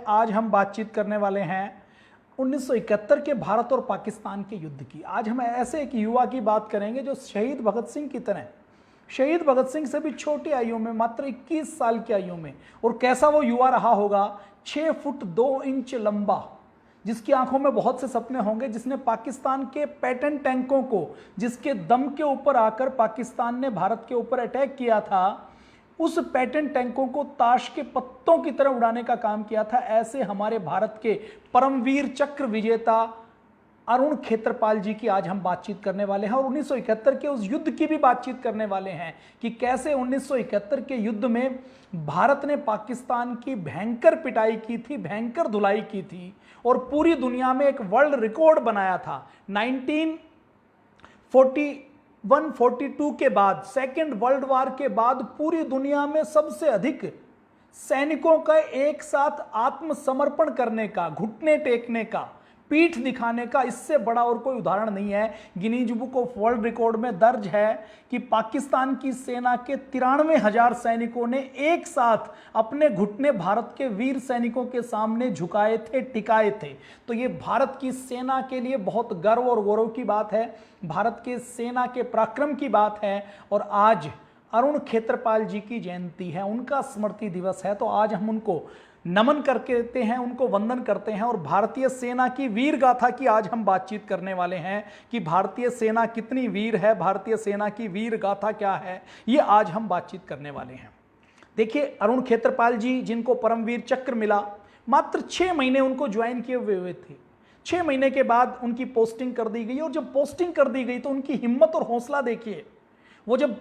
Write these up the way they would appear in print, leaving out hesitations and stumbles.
आज हम बातचीत करने वाले हैं 1971 के भारत और पाकिस्तान के युद्ध की। आज हम ऐसे एक युवा की बात करेंगे जो शहीद भगत सिंह की तरह, शहीद भगत सिंह से भी छोटी आयु में, मात्र 21 साल की आयु में, और कैसा वो युवा रहा होगा, 6 फुट 2 इंच लंबा, जिसकी आंखों में बहुत से सपने होंगे, जिसने पाकिस्तान के पैटर्न टैंकों को, जिसके दम के ऊपर आकर पाकिस्तान ने भारत के ऊपर अटैक किया था, उस पैटर्न टैंकों को ताश के पत्तों की तरह उड़ाने का काम किया था। ऐसे हमारे भारत के परमवीर चक्र विजेता अरुण खेत्रपाल जी की आज हम बातचीत करने वाले हैं और 1971 के उस युद्ध की भी बातचीत करने वाले हैं कि कैसे 1971 के युद्ध में भारत ने पाकिस्तान की भयंकर पिटाई की थी, भयंकर धुलाई की थी और पूरी दुनिया में एक वर्ल्ड रिकॉर्ड बनाया था। 1941-42 के बाद, सेकेंड वर्ल्ड वार के बाद पूरी दुनिया में सबसे अधिक सैनिकों का एक साथ आत्मसमर्पण करने का, घुटने टेकने का, पीठ दिखाने का इससे बड़ा और कोई उदाहरण नहीं है। Guinness book of world record में दर्ज है कि पाकिस्तान की सेना के 93,000 सैनिकों ने एक साथ अपने घुटने भारत के वीर सैनिकों के सामने झुकाए थे, टिकाए थे। तो ये भारत की सेना के लिए बहुत गर्व और गौरव की बात है, भारत के सेना के पराक्रम की बात है। और आज अरुण खेत्रपाल जी की जयंती है, उनका स्मृति दिवस है, तो आज हम उनको नमन करते हैं, उनको वंदन करते हैं और भारतीय सेना की वीर गाथा की आज हम बातचीत करने वाले हैं कि भारतीय सेना कितनी वीर है, भारतीय सेना की वीर गाथा क्या है, ये आज हम बातचीत करने वाले हैं। देखिए, अरुण खेत्रपाल जी, जिनको परमवीर चक्र मिला, मात्र 6 महीने उनको ज्वाइन किए हुए थे। 6 महीने के बाद उनकी पोस्टिंग कर दी गई और जब पोस्टिंग कर दी गई तो उनकी हिम्मत और हौसला देखिए। वो जब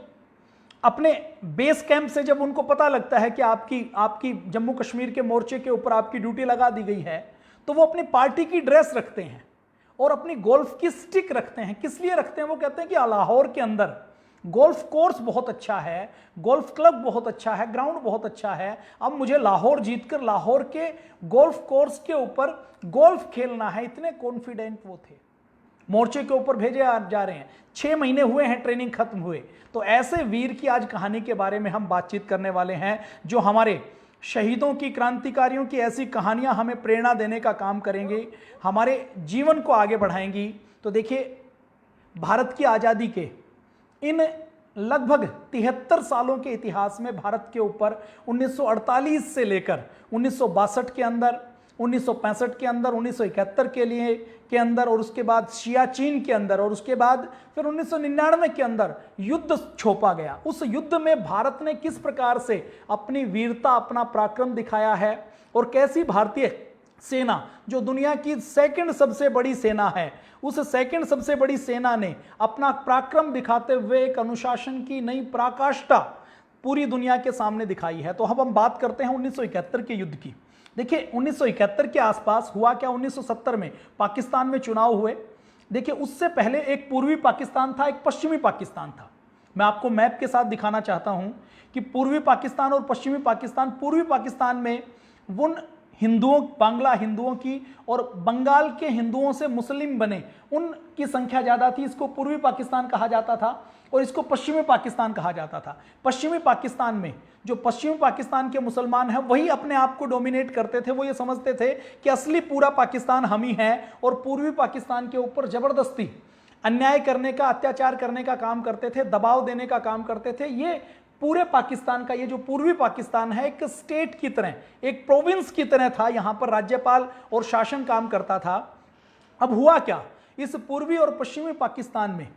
अपने बेस कैंप से जब उनको पता लगता है कि आपकी जम्मू कश्मीर के मोर्चे के ऊपर आपकी ड्यूटी लगा दी गई है, तो वो अपनी पार्टी की ड्रेस रखते हैं और अपनी गोल्फ की स्टिक रखते हैं। किस लिए रखते हैं? वो कहते हैं कि लाहौर के अंदर गोल्फ कोर्स बहुत अच्छा है, गोल्फ क्लब बहुत अच्छा है, ग्राउंड बहुत अच्छा है, अब मुझे लाहौर जीतकर लाहौर के गोल्फ कोर्स के ऊपर गोल्फ खेलना है। इतने कॉन्फिडेंट वो थे। मोर्चे के ऊपर भेजे जा रहे हैं, 6 महीने हुए हैं ट्रेनिंग खत्म हुए। तो ऐसे वीर की आज कहानी के बारे में हम बातचीत करने वाले हैं, जो हमारे शहीदों की, क्रांतिकारियों की ऐसी कहानियां हमें प्रेरणा देने का काम करेंगे, हमारे जीवन को आगे बढ़ाएंगी। तो देखिए, भारत की आज़ादी के इन लगभग 73 सालों के इतिहास में भारत के ऊपर 1948 से लेकर 1962 के अंदर, 1965 के अंदर, 1971 के अंदर और उसके बाद सियाचिन के अंदर और उसके बाद फिर 1999 के अंदर युद्ध छोपा गया। उस युद्ध में भारत ने किस प्रकार से अपनी वीरता, अपना पराक्रम दिखाया है और कैसी भारतीय सेना, जो दुनिया की सेकंड सबसे बड़ी सेना है, उस सेकंड सबसे बड़ी सेना ने अपना पराक्रम दिखाते हुए एक अनुशासन की नई पराकाष्ठा पूरी दुनिया के सामने दिखाई है। तो अब हम बात करते हैं 1971 के युद्ध की। देखिए, 1971 के आसपास हुआ क्या, 1970 में पाकिस्तान में चुनाव हुए। देखिए, उससे पहले एक पूर्वी पाकिस्तान था, एक पश्चिमी पाकिस्तान था। मैं आपको मैप के साथ दिखाना चाहता हूं कि पूर्वी पाकिस्तान और पश्चिमी पाकिस्तान, पूर्वी पाकिस्तान में उन हिंदुओं, बांग्ला हिंदुओं की और बंगाल के हिंदुओं से मुस्लिम बने, उनकी संख्या ज़्यादा थी। इसको पूर्वी पाकिस्तान कहा जाता था और इसको पश्चिमी पाकिस्तान कहा जाता था। पश्चिमी पाकिस्तान में जो पश्चिमी पाकिस्तान के मुसलमान हैं, वही अपने आप को डोमिनेट करते थे। वो ये समझते थे कि असली पूरा पाकिस्तान हम ही हैं और पूर्वी पाकिस्तान के ऊपर ज़बरदस्ती अन्याय करने का, अत्याचार करने का काम करते थे, दबाव देने का काम करते थे। ये पूरे पाकिस्तान का, ये जो पूर्वी पाकिस्तान है, एक स्टेट की तरह, एक प्रोविंस की तरह था। यहाँ पर राज्यपाल और शासन काम करता था। अब हुआ क्या, इस पूर्वी और पश्चिमी पाकिस्तान में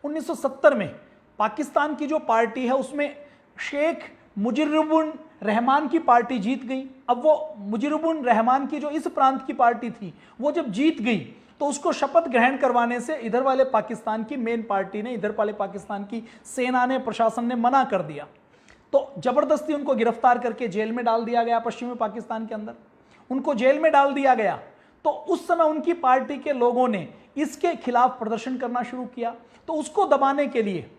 1970 में पाकिस्तान की जो पार्टी है, उसमें शेख मुजीबुर रहमान की पार्टी जीत गई। अब वो मुजीबुर रहमान की जो इस प्रांत की पार्टी थी, वो जब जीत गई तो उसको शपथ ग्रहण करवाने से इधर वाले पाकिस्तान की मेन पार्टी ने, इधर वाले पाकिस्तान की सेना ने, प्रशासन ने मना कर दिया। तो जबरदस्ती उनको गिरफ्तार करके जेल में डाल दिया गया। पश्चिमी पाकिस्तान के अंदर उनको जेल में डाल दिया गया। तो उस समय उनकी पार्टी के लोगों ने इसके खिलाफ प्रदर्शन करना शुरू किया। तो उसको दबाने के लिए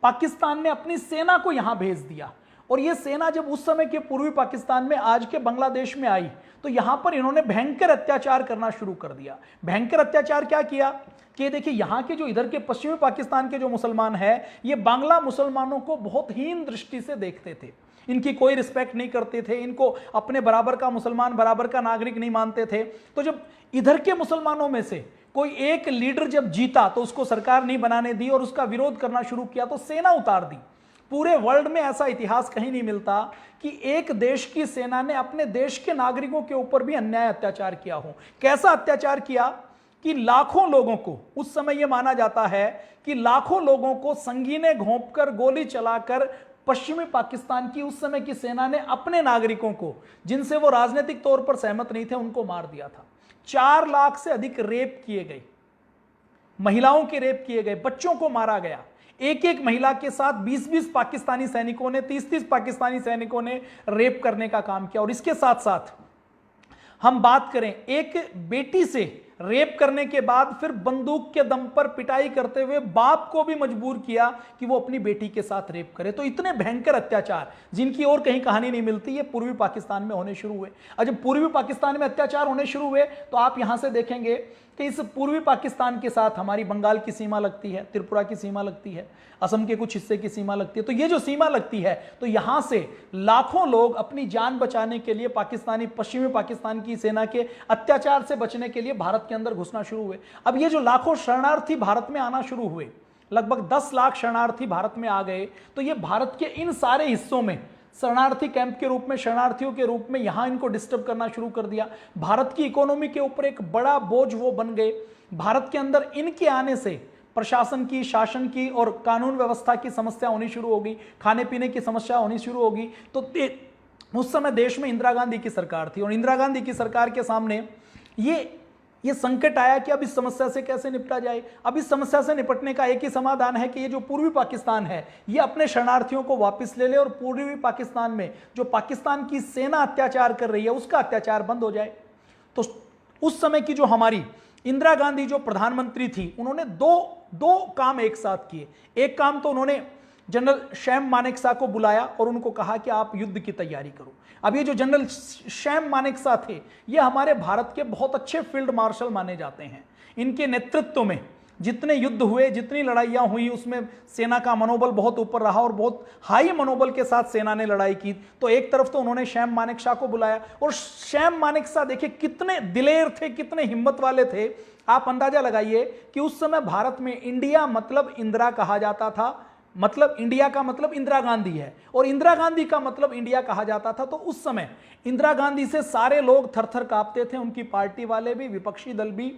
पाकिस्तान ने अपनी सेना को यहां भेज दिया और यह सेना जब उस समय के पूर्वी पाकिस्तान में, आज के बांग्लादेश में आई, तो यहां पर इन्होंने भयंकर अत्याचार करना शुरू कर दिया। भयंकर अत्याचार क्या किया कि देखिए, यहां के जो इधर के पश्चिमी पाकिस्तान के जो मुसलमान हैं, ये बांग्ला मुसलमानों को बहुत हीन दृष्टि से देखते थे। इनकी कोई रिस्पेक्ट नहीं करते थे, इनको अपने बराबर का मुसलमान, बराबर का नागरिक नहीं मानते थे। तो जब इधर के मुसलमानों में से कोई एक लीडर जब जीता तो उसको सरकार नहीं बनाने दी और उसका विरोध करना शुरू किया तो सेना उतार दी। पूरे वर्ल्ड में ऐसा इतिहास कहीं नहीं मिलता कि एक देश की सेना ने अपने देश के नागरिकों के ऊपर भी अन्याय अत्याचार किया हो। कैसा अत्याचार किया कि लाखों लोगों को, उस समय यह माना जाता है कि लाखों लोगों को संगीने घोंपकर, गोली चलाकर पश्चिमी पाकिस्तान की उस समय की सेना ने अपने नागरिकों को, जिनसे वो राजनीतिक तौर पर सहमत नहीं थे, उनको मार दिया था। 4 लाख से अधिक रेप किए गए, महिलाओं के रेप किए गए, बच्चों को मारा गया। एक एक महिला के साथ 20-20 पाकिस्तानी सैनिकों ने, 30-30 पाकिस्तानी सैनिकों ने रेप करने का काम किया। और इसके साथ साथ हम बात करें, एक बेटी से रेप करने के बाद फिर बंदूक के दम पर पिटाई करते हुए बाप को भी मजबूर किया कि वो अपनी बेटी के साथ रेप करे। तो इतने भयंकर अत्याचार जिनकी और कहीं कहानी नहीं मिलती, ये पूर्वी पाकिस्तान में होने शुरू हुए। और जब पूर्वी पाकिस्तान में अत्याचार होने शुरू हुए तो आप यहां से देखेंगे कि इस पूर्वी पाकिस्तान के साथ हमारी बंगाल की सीमा लगती है, त्रिपुरा की सीमा लगती है, असम के कुछ हिस्से की सीमा लगती है। तो ये जो सीमा लगती है, तो यहां से लाखों लोग अपनी जान बचाने के लिए पाकिस्तानी, पश्चिमी पाकिस्तान की सेना के अत्याचार से बचने के लिए भारत के अंदर घुसना शुरू हुए। अब ये जो लाखों शरणार्थी भारत में आना शुरू हुए, लगभग 10 लाख शरणार्थी भारत में आ गए, तो ये भारत के इन सारे हिस्सों में शरणार्थी कैंप के रूप में, शरणार्थियों के रूप में यहां इनको डिस्टर्ब करना शुरू कर दिया। भारत की इकोनॉमी के ऊपर एक बड़ा बोझ वो बन गए। भारत के अंदर इनके आने से प्रशासन की, शासन की और कानून व्यवस्था की समस्या होनी शुरू होगी, खाने पीने की समस्या होनी शुरू होगी। तो उस समय देश में इंदिरा गांधी की सरकार थी और इंदिरा गांधी की सरकार के सामने ये संकट आया कि अब इस समस्या से कैसे निपटा जाए। अब इस समस्या से निपटने का एक ही समाधान है कि ये जो पूर्वी पाकिस्तान है, ये अपने शरणार्थियों को वापस ले ले और पूर्वी पाकिस्तान में जो पाकिस्तान की सेना अत्याचार कर रही है, उसका अत्याचार बंद हो जाए। तो उस समय की जो हमारी इंदिरा गांधी जो प्रधानमंत्री थी, उन्होंने दो काम एक साथ किए। एक काम तो उन्होंने जनरल शैम मानेकशॉ को बुलाया और उनको कहा कि आप युद्ध की तैयारी करो। अब ये जो जनरल शैम मानेकशॉ थे, ये हमारे भारत के बहुत अच्छे फील्ड मार्शल माने जाते हैं। इनके नेतृत्व में जितने युद्ध हुए, जितनी लड़ाइयां हुई, उसमें सेना का मनोबल बहुत ऊपर रहा और बहुत हाई मनोबल के साथ सेना ने लड़ाई की। तो एक तरफ तो उन्होंने शैम मानेकशॉ को बुलाया और शैम मानेकशॉ देखिए कितने दिलेर थे, कितने हिम्मत वाले थे। आप अंदाजा लगाइए कि उस समय भारत में इंडिया मतलब इंदिरा कहा जाता था, मतलब इंडिया का मतलब इंदिरा गांधी है और इंदिरा गांधी का मतलब इंडिया कहा जाता था। तो उस समय इंदिरा गांधी से सारे लोग थर-थर कांपते थे, उनकी पार्टी वाले भी, विपक्षी दल भी।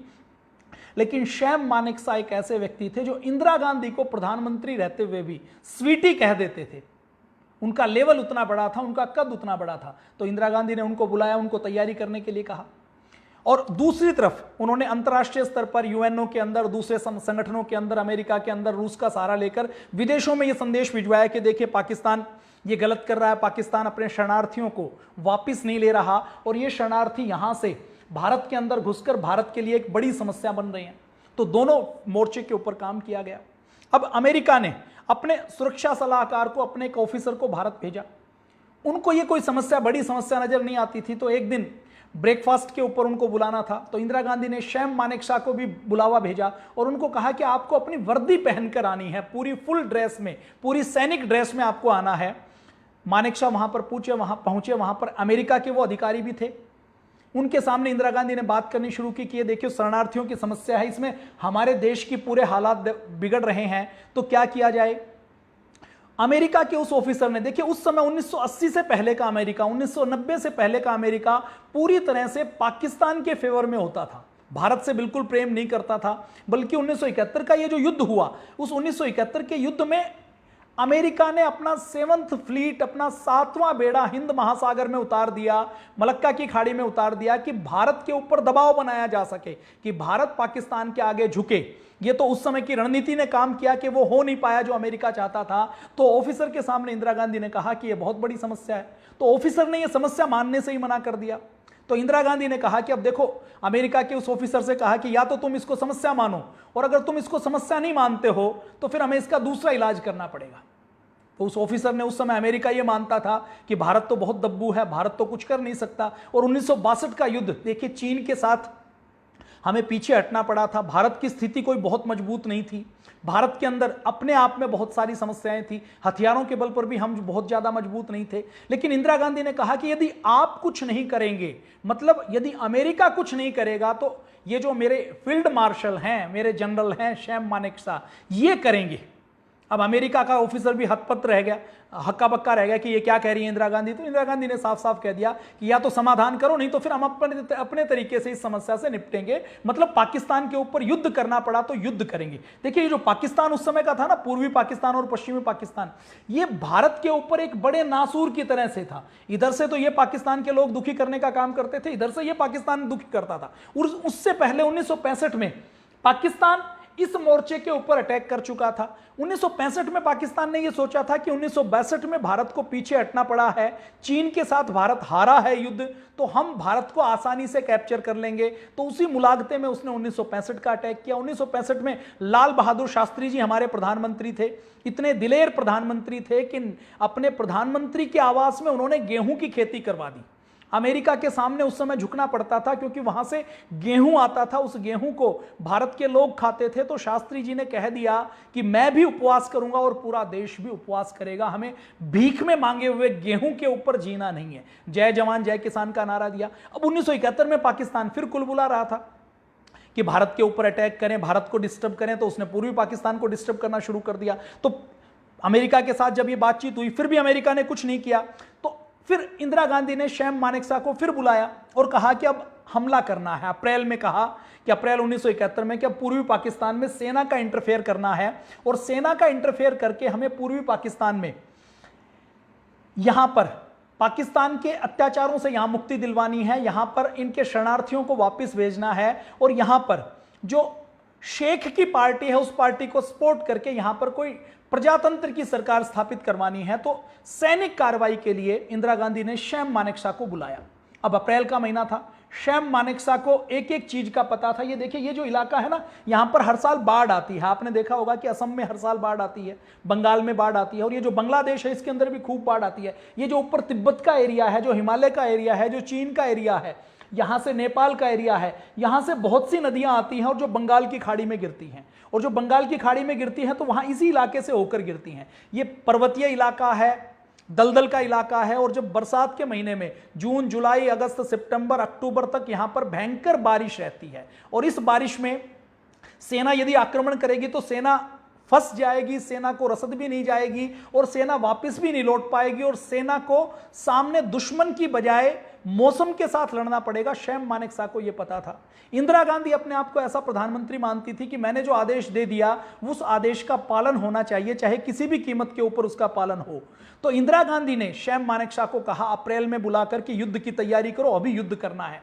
लेकिन शैम मानेकशॉ एक ऐसे व्यक्ति थे जो इंदिरा गांधी को प्रधानमंत्री रहते हुए भी स्वीटी कह देते थे। उनका लेवल उतना बड़ा था, उनका कद उतना बड़ा था। तो इंदिरा गांधी ने उनको बुलाया, उनको तैयारी करने के लिए कहा। और दूसरी तरफ उन्होंने अंतर्राष्ट्रीय स्तर पर यूएनओ के अंदर, दूसरे संगठनों के अंदर, अमेरिका के अंदर रूस का सहारा लेकर विदेशों में यह संदेश भिजवाया कि देखिए पाकिस्तान ये गलत कर रहा है, पाकिस्तान अपने शरणार्थियों को वापस नहीं ले रहा और ये शरणार्थी यहां से भारत के अंदर घुसकर भारत के लिए एक बड़ी समस्या बन रही है। तो दोनों मोर्चे के ऊपर काम किया गया। अब अमेरिका ने अपने सुरक्षा सलाहकार को, अपने एक ऑफिसर को भारत भेजा। उनको ये कोई समस्या, बड़ी समस्या नजर नहीं आती थी। तो एक दिन ब्रेकफास्ट के ऊपर उनको बुलाना था, तो इंदिरा गांधी ने शैम मानेकशॉ को भी बुलावा भेजा और उनको कहा कि आपको अपनी वर्दी पहनकर आनी है, पूरी फुल ड्रेस में, पूरी सैनिक ड्रेस में आपको आना है। मानेकशॉ वहां पर पहुंचे, वहां पर अमेरिका के वो अधिकारी भी थे। उनके सामने इंदिरा गांधी ने बात करनी शुरू की कि ये देखिए शरणार्थियों की समस्या है, इसमें हमारे देश की पूरे हालात बिगड़ रहे हैं, तो क्या किया जाए। अमेरिका के उस ऑफिसर ने, देखिए उस समय 1980 से पहले का अमेरिका, 1990 से पहले का अमेरिका पूरी तरह से पाकिस्तान के फेवर में होता था, भारत से बिल्कुल प्रेम नहीं करता था। बल्कि 1971 का ये जो युद्ध हुआ, उस 1971 के युद्ध में अमेरिका ने अपना 7th फ्लीट, अपना 7वां बेड़ा हिंद महासागर में उतार दिया, मलक्का की खाड़ी में उतार दिया कि भारत के ऊपर दबाव बनाया जा सके कि भारत पाकिस्तान के आगे झुके। ये तो उस समय की रणनीति ने काम किया कि वो हो नहीं पाया जो अमेरिका चाहता था। तो ऑफिसर के सामने इंदिरा गांधी ने कहा कि ये बहुत बड़ी समस्या है। तो ऑफिसर ने ये समस्या मानने से ही मना कर दिया। तो इंदिरा गांधी ने कहा कि अब देखो, अमेरिका के उस ऑफिसर से कहा कि या तो तुम इसको समस्या मानो, और अगर तुम इसको समस्या नहीं मानते हो तो फिर हमें इसका दूसरा इलाज करना पड़ेगा। तो उस ऑफिसर ने, उस समय अमेरिका ये मानता था कि भारत तो बहुत दब्बू है, भारत तो कुछ कर नहीं सकता। और 1962 का युद्ध देखिए, चीन के साथ हमें पीछे हटना पड़ा था। भारत की स्थिति कोई बहुत मजबूत नहीं थी, भारत के अंदर अपने आप में बहुत सारी समस्याएं थी, हथियारों के बल पर भी हम बहुत ज्यादा मजबूत नहीं थे। लेकिन इंदिरा गांधी ने कहा कि यदि आप कुछ नहीं करेंगे, मतलब यदि अमेरिका कुछ नहीं करेगा, तो ये जो मेरे फील्ड मार्शल हैं, मेरे जनरल हैं सैम मानेकशॉ, ये करेंगे। अब अमेरिका का ऑफिसर भी हतपत रह गया, हक्का बक्का रह गया कि ये क्या कह रही है इंदिरा गांधी। तो इंदिरा गांधी ने साफ साफ कह दिया कि या तो समाधान करो, नहीं तो फिर हम अपने तरीके से इस समस्या से निपटेंगे। मतलब पाकिस्तान के ऊपर युद्ध करना पड़ा तो युद्ध करेंगे। देखिए, ये जो पाकिस्तान उस समय का था ना, पूर्वी पाकिस्तान और पश्चिमी पाकिस्तान, ये भारत के ऊपर एक बड़े नासूर की तरह से था। इधर से तो ये पाकिस्तान के लोग दुखी करने का काम करते थे, इधर से ये पाकिस्तान दुखी करता था। और उससे पहले 1965 में पाकिस्तान इस मोर्चे के ऊपर अटैक कर चुका था। 1965 में पाकिस्तान ने यह सोचा था कि 1962 में भारत को पीछे हटना पड़ा है, चीन के साथ भारत हारा है युद्ध, तो हम भारत को आसानी से कैप्चर कर लेंगे। तो उसी मुलागते में उसने 1965 का अटैक किया। 1965 में लाल बहादुर शास्त्री जी हमारे प्रधानमंत्री थे, इतने दिलेर प्रधानमंत्री थे कि अपने प्रधानमंत्री के आवास में उन्होंने गेहूं की खेती करवा दी। अमेरिका के सामने उस समय झुकना पड़ता था क्योंकि वहां से गेहूं आता था, उस गेहूं को भारत के लोग खाते थे। तो शास्त्री जी ने कह दिया कि मैं भी उपवास करूंगा और पूरा देश भी उपवास करेगा, हमें भीख में मांगे हुए गेहूं के ऊपर जीना नहीं है। जय जवान जय किसान का नारा दिया। अब 1971 में पाकिस्तान फिर कुलबुला रहा था कि भारत के ऊपर अटैक करें, भारत को डिस्टर्ब करें, तो उसने पूर्वी पाकिस्तान को डिस्टर्ब करना शुरू कर दिया। तो अमेरिका के साथ जब ये बातचीत हुई, फिर भी अमेरिका ने कुछ नहीं किया। तो फिर इंदिरा गांधी ने सैम मानेकशॉ को फिर बुलाया और कहा कि अब हमला करना है। अप्रैल में कहा कि अप्रैल 1971 में कि अब पूर्वी पाकिस्तान में सेना का इंटरफेयर करना है और सेना का इंटरफेयर करके हमें पूर्वी पाकिस्तान में यहां पर पाकिस्तान के अत्याचारों से यहां मुक्ति दिलवानी है, यहां पर इनके शरणार्थियों को वापस भेजना है और यहां पर जो शेख की पार्टी है उस पार्टी को सपोर्ट करके यहां पर कोई प्रजातंत्र की सरकार स्थापित करवानी है। तो सैनिक कार्रवाई के लिए इंदिरा गांधी ने सैम मानेकशॉ को बुलाया। अब अप्रैल का महीना था, सैम मानेकशॉ को एक एक चीज का पता था। ये देखिए, ये जो इलाका है ना, यहां पर हर साल बाढ़ आती है। आपने देखा होगा कि असम में हर साल बाढ़ आती है, बंगाल में बाढ़ आती है, और ये जो बांग्लादेश है इसके अंदर भी खूब बाढ़ आती है। ये जो ऊपर तिब्बत का एरिया है, जो हिमालय का एरिया है, जो चीन का एरिया है, यहां से नेपाल का एरिया है, यहां से बहुत सी नदियां आती हैं और जो बंगाल की खाड़ी में गिरती हैं, और जो बंगाल की खाड़ी में गिरती हैं तो वहां इसी इलाके से होकर गिरती हैं। ये पर्वतीय इलाका है, दलदल का इलाका है, और जब बरसात के महीने में जून जुलाई अगस्त सितंबर अक्टूबर तक यहां पर भयंकर बारिश रहती है। और इस बारिश में सेना यदि आक्रमण करेगी तो सेना फंस जाएगी, सेना को रसद भी नहीं जाएगी और सेना वापस भी नहीं लौट पाएगी, और सेना को सामने दुश्मन की बजाय मौसम के साथ लड़ना पड़ेगा। सैम मानेकशॉ को यह पता था। इंदिरा गांधी अपने आप को ऐसा प्रधानमंत्री मानती थी कि मैंने जो आदेश दे दिया उस आदेश का पालन होना चाहिए, चाहे किसी भी कीमत के ऊपर उसका पालन हो। तो इंदिरा गांधी ने सैम मानेकशॉ को कहा अप्रैल में बुलाकर कि युद्ध की तैयारी करो, अभी युद्ध करना है।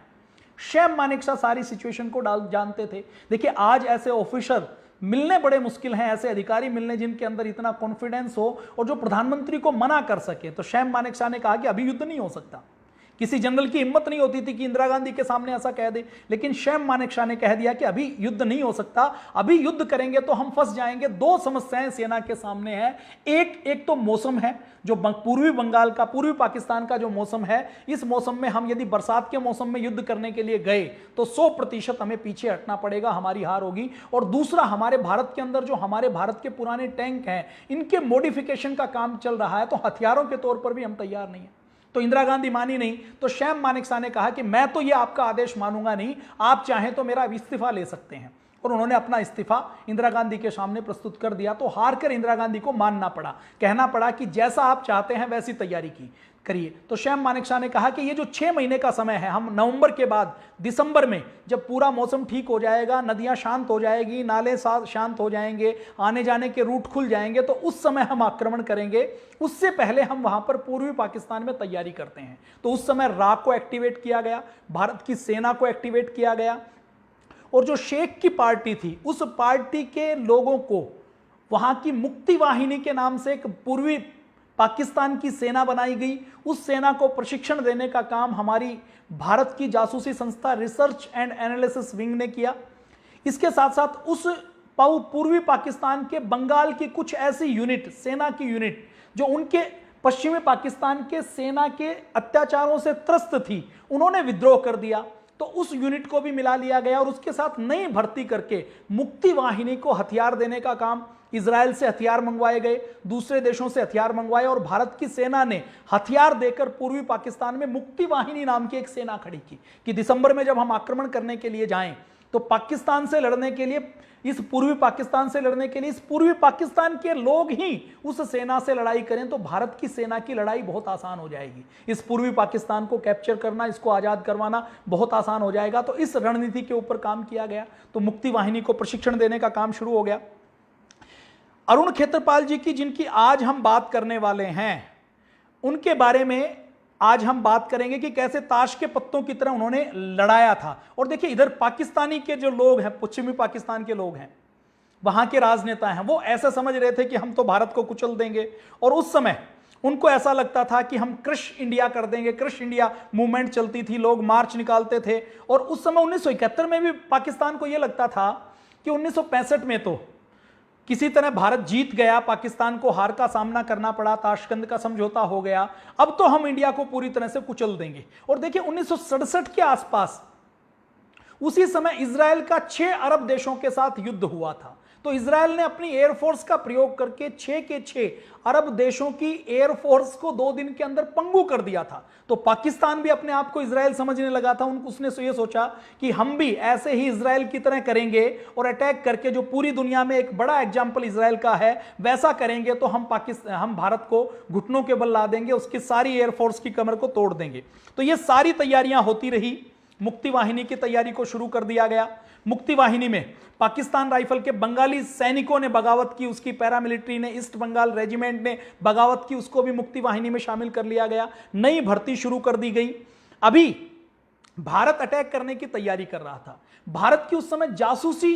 सैम मानेकशॉ सारी सिचुएशन को जानते थे। देखिए, आज ऐसे ऑफिसर मिलने बड़े मुश्किल हैं, ऐसे अधिकारी मिलने जिनके अंदर इतना कॉन्फिडेंस हो और जो प्रधानमंत्री को मना कर सके। तो सैम मानेकशॉ ने कहा कि अभी युद्ध नहीं हो सकता। किसी जनरल की हिम्मत नहीं होती थी कि इंदिरा गांधी के सामने ऐसा कह दे, लेकिन सैम मानेकशॉ ने कह दिया कि अभी युद्ध नहीं हो सकता, अभी युद्ध करेंगे तो हम फंस जाएंगे। दो समस्याएं सेना के सामने हैं। एक तो मौसम है, जो पूर्वी बंगाल का, पूर्वी पाकिस्तान का जो मौसम है, इस मौसम में हम यदि बरसात के मौसम में युद्ध करने के लिए गए तो 100% हमें पीछे हटना पड़ेगा, हमारी हार होगी। और दूसरा, हमारे भारत के अंदर जो हमारे भारत के पुराने टैंक हैं, इनके मॉडिफिकेशन का काम चल रहा है, तो हथियारों के तौर पर भी हम तैयार नहीं है। तो इंदिरा गांधी मानी नहीं। तो सैम मानेकशॉ ने कहा कि मैं तो ये आपका आदेश मानूंगा नहीं, आप चाहें तो मेरा इस्तीफा ले सकते हैं। और उन्होंने अपना इस्तीफा इंदिरा गांधी के सामने प्रस्तुत कर दिया। तो हार कर इंदिरा गांधी को मानना पड़ा, कहना पड़ा कि जैसा आप चाहते हैं वैसी तैयारी करिए। तो सैम मानेकशॉ ने कहा कि ये जो 6 महीने का समय है, हम नवंबर के बाद दिसंबर में जब पूरा मौसम ठीक हो जाएगा, नदियां शांत हो जाएगी, नाले शांत हो जाएंगे, आने जाने के रूट खुल जाएंगे, तो उस समय हम आक्रमण करेंगे। उससे पहले हम वहां पर पूर्वी पाकिस्तान में तैयारी करते हैं। तो उस समय रा को एक्टिवेट किया गया, भारत की सेना को एक्टिवेट किया गया, और जो शेख की पार्टी थी उस पार्टी के लोगों को वहां की मुक्ति वाहिनी के नाम से एक पूर्वी पाकिस्तान की सेना बनाई गई। उस सेना को प्रशिक्षण देने का काम हमारी भारत की जासूसी संस्था रिसर्च एंड एनालिसिस विंग ने किया। इसके साथ साथ उस पूर्वी पाकिस्तान के बंगाल की कुछ ऐसी यूनिट, सेना की यूनिट, जो उनके पश्चिमी पाकिस्तान के सेना के अत्याचारों से त्रस्त थी, उन्होंने विद्रोह कर दिया। तो उस यूनिट को भी मिला लिया गया और उसके साथ नई भर्ती करके मुक्ति वाहिनी को हथियार देने का काम, इजराइल से हथियार मंगवाए गए, दूसरे देशों से हथियार मंगवाए और भारत की सेना ने हथियार देकर पूर्वी पाकिस्तान में मुक्ति वाहिनी नाम की एक सेना खड़ी की कि दिसंबर में जब हम आक्रमण करने के लिए जाएं तो पाकिस्तान से लड़ने के लिए, इस पूर्वी पाकिस्तान से लड़ने के लिए इस पूर्वी पाकिस्तान के लोग ही उस सेना से लड़ाई करें तो भारत की सेना की लड़ाई बहुत आसान हो जाएगी। इस पूर्वी पाकिस्तान को कैप्चर करना, इसको आजाद करवाना बहुत आसान हो जाएगा। तो इस रणनीति के ऊपर काम किया गया। तो मुक्ति वाहिनी को प्रशिक्षण देने का काम शुरू हो गया। अरुण खेत्रपाल जी की, जिनकी आज हम बात करने वाले हैं, उनके बारे में आज हम बात करेंगे कि कैसे ताश के पत्तों की तरह उन्होंने लड़ाया था। और देखिए, इधर पाकिस्तानी के जो लोग हैं, पश्चिमी पाकिस्तान के लोग हैं, वहां के राजनेता हैं, वो ऐसा समझ रहे थे कि हम तो भारत को कुचल देंगे। और उस समय उनको ऐसा लगता था कि हम क्रश इंडिया कर देंगे। क्रश इंडिया मूवमेंट चलती थी, लोग मार्च निकालते थे। और उस समय 1971 में भी पाकिस्तान को यह लगता था कि 1965 में तो किसी तरह भारत जीत गया, पाकिस्तान को हार का सामना करना पड़ा, ताशकंद का समझौता हो गया, अब तो हम इंडिया को पूरी तरह से कुचल देंगे। और देखिए 1967 के आसपास, उसी समय इजराइल का 6 अरब देशों के साथ युद्ध हुआ था। तो इजराइल ने अपनी एयरफोर्स का प्रयोग करके 6 के 6 अरब देशों की एयरफोर्स को 2 दिन के अंदर पंगु कर दिया था। तो पाकिस्तान भी अपने आप को इजराइल समझने लगा था। उसने ये सोचा कि हम भी ऐसे ही इजराइल की तरह करेंगे और अटैक करके, जो पूरी दुनिया में एक बड़ा एग्जाम्पल इजराइल का है, वैसा करेंगे तो हम भारत को घुटनों के बल ला देंगे, उसकी सारी एयरफोर्स की कमर को तोड़ देंगे। तो ये सारी तैयारियां होती रही। मुक्ति वाहिनी की तैयारी को शुरू कर दिया गया। मुक्ति वाहिनी में पाकिस्तान राइफल के बंगाली सैनिकों ने बगावत की, उसकी पैरामिलिट्री ने, ईस्ट बंगाल रेजिमेंट ने बगावत की, उसको भी मुक्ति वाहिनी में शामिल कर लिया गया। नई भर्ती शुरू कर दी गई। अभी भारत अटैक करने की तैयारी कर रहा था। भारत की उस समय जासूसी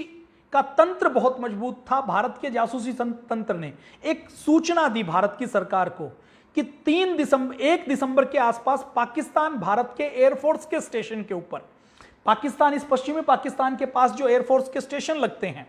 का तंत्र बहुत मजबूत था। भारत के जासूसी तंत्र ने एक सूचना दी भारत की सरकार को कि 1 दिसंबर के आसपास पाकिस्तान भारत के एयरफोर्स के स्टेशन के ऊपर, पाकिस्तान, इस पश्चिमी पाकिस्तान के पास जो एयरफोर्स के स्टेशन लगते हैं,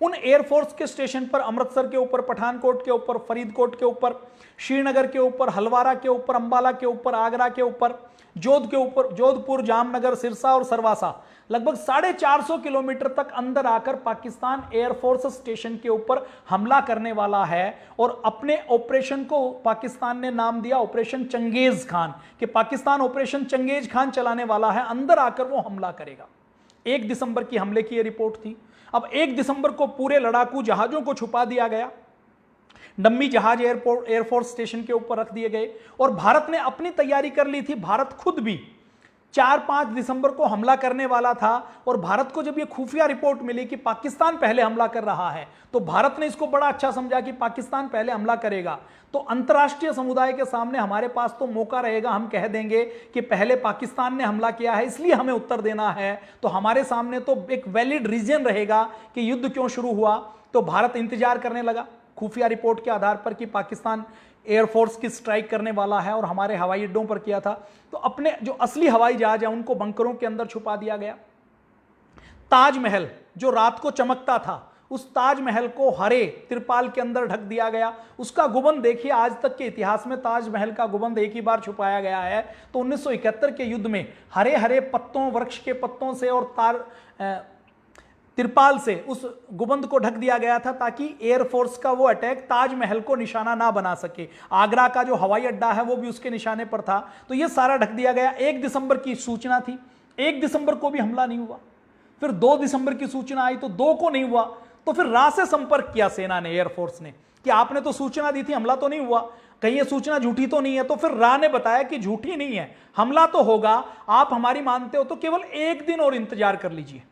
उन एयरफोर्स के स्टेशन पर अमृतसर के ऊपर, पठानकोट के ऊपर, फरीदकोट के ऊपर, श्रीनगर के ऊपर, हलवारा के ऊपर, अंबाला के ऊपर, आगरा के ऊपर, जोधपुर, जामनगर, सिरसा और सरवासा, लगभग 450 किलोमीटर तक अंदर आकर पाकिस्तान एयरफोर्स स्टेशन के ऊपर हमला करने वाला है। और अपने ऑपरेशन को पाकिस्तान ने नाम दिया ऑपरेशन चंगेज खान, कि पाकिस्तान ऑपरेशन चंगेज खान चलाने वाला है, अंदर आकर वो हमला करेगा। 1 दिसंबर की हमले की यह रिपोर्ट थी। अब 1 दिसंबर को पूरे लड़ाकू जहाजों को छुपा दिया गया, डम्मी जहाज एयरफोर्स स्टेशन के ऊपर रख दिए गए और भारत ने अपनी तैयारी कर ली थी। भारत खुद भी 4-5 दिसंबर को हमला करने वाला था और भारत को जब यह खुफिया रिपोर्ट मिली कि पाकिस्तान पहले हमला कर रहा है, तो भारत ने इसको बड़ा अच्छा समझा कि पाकिस्तान पहले हमला करेगा तो अंतर्राष्ट्रीय समुदाय के सामने हमारे पास तो मौका रहेगा, हम कह देंगे कि पहले पाकिस्तान ने हमला किया है इसलिए हमें उत्तर देना है, तो हमारे सामने तो एक वैलिड रीजन रहेगा कि युद्ध क्यों शुरू हुआ। तो भारत इंतजार करने लगा खुफिया रिपोर्ट के आधार पर कि पाकिस्तान एयरफोर्स की स्ट्राइक करने वाला है, और हमारे हवाई अड्डों पर किया था। तो अपने जो असली हवाई जहाज है उनको बंकरों के अंदर छुपा दिया गया। ताजमहल जो रात को चमकता था, उस ताजमहल को हरे तिरपाल के अंदर ढक दिया गया। उसका गुबंद देखिए, आज तक के इतिहास में ताजमहल का गुबंद एक ही बार छुपाया गया है। तो 1971 के युद्ध में हरे हरे पत्तों, वृक्ष के पत्तों से और तिरपाल से उस गुबंद को ढक दिया गया था ताकि एयरफोर्स का वो अटैक ताजमहल को निशाना ना बना सके। आगरा का जो हवाई अड्डा है वो भी उसके निशाने पर था। तो ये सारा ढक दिया गया। 1 दिसंबर की सूचना थी, 1 दिसंबर को भी हमला नहीं हुआ। फिर 2 दिसंबर की सूचना आई तो 2 को नहीं हुआ। तो फिर रा से संपर्क किया सेना ने, एयरफोर्स ने, कि आपने तो सूचना दी थी, हमला तो नहीं हुआ, कहीं ये सूचना झूठी तो नहीं है। तो फिर रा ने बताया कि झूठी नहीं है, हमला तो होगा, आप हमारी मानते हो तो केवल 1 दिन और इंतजार कर लीजिए।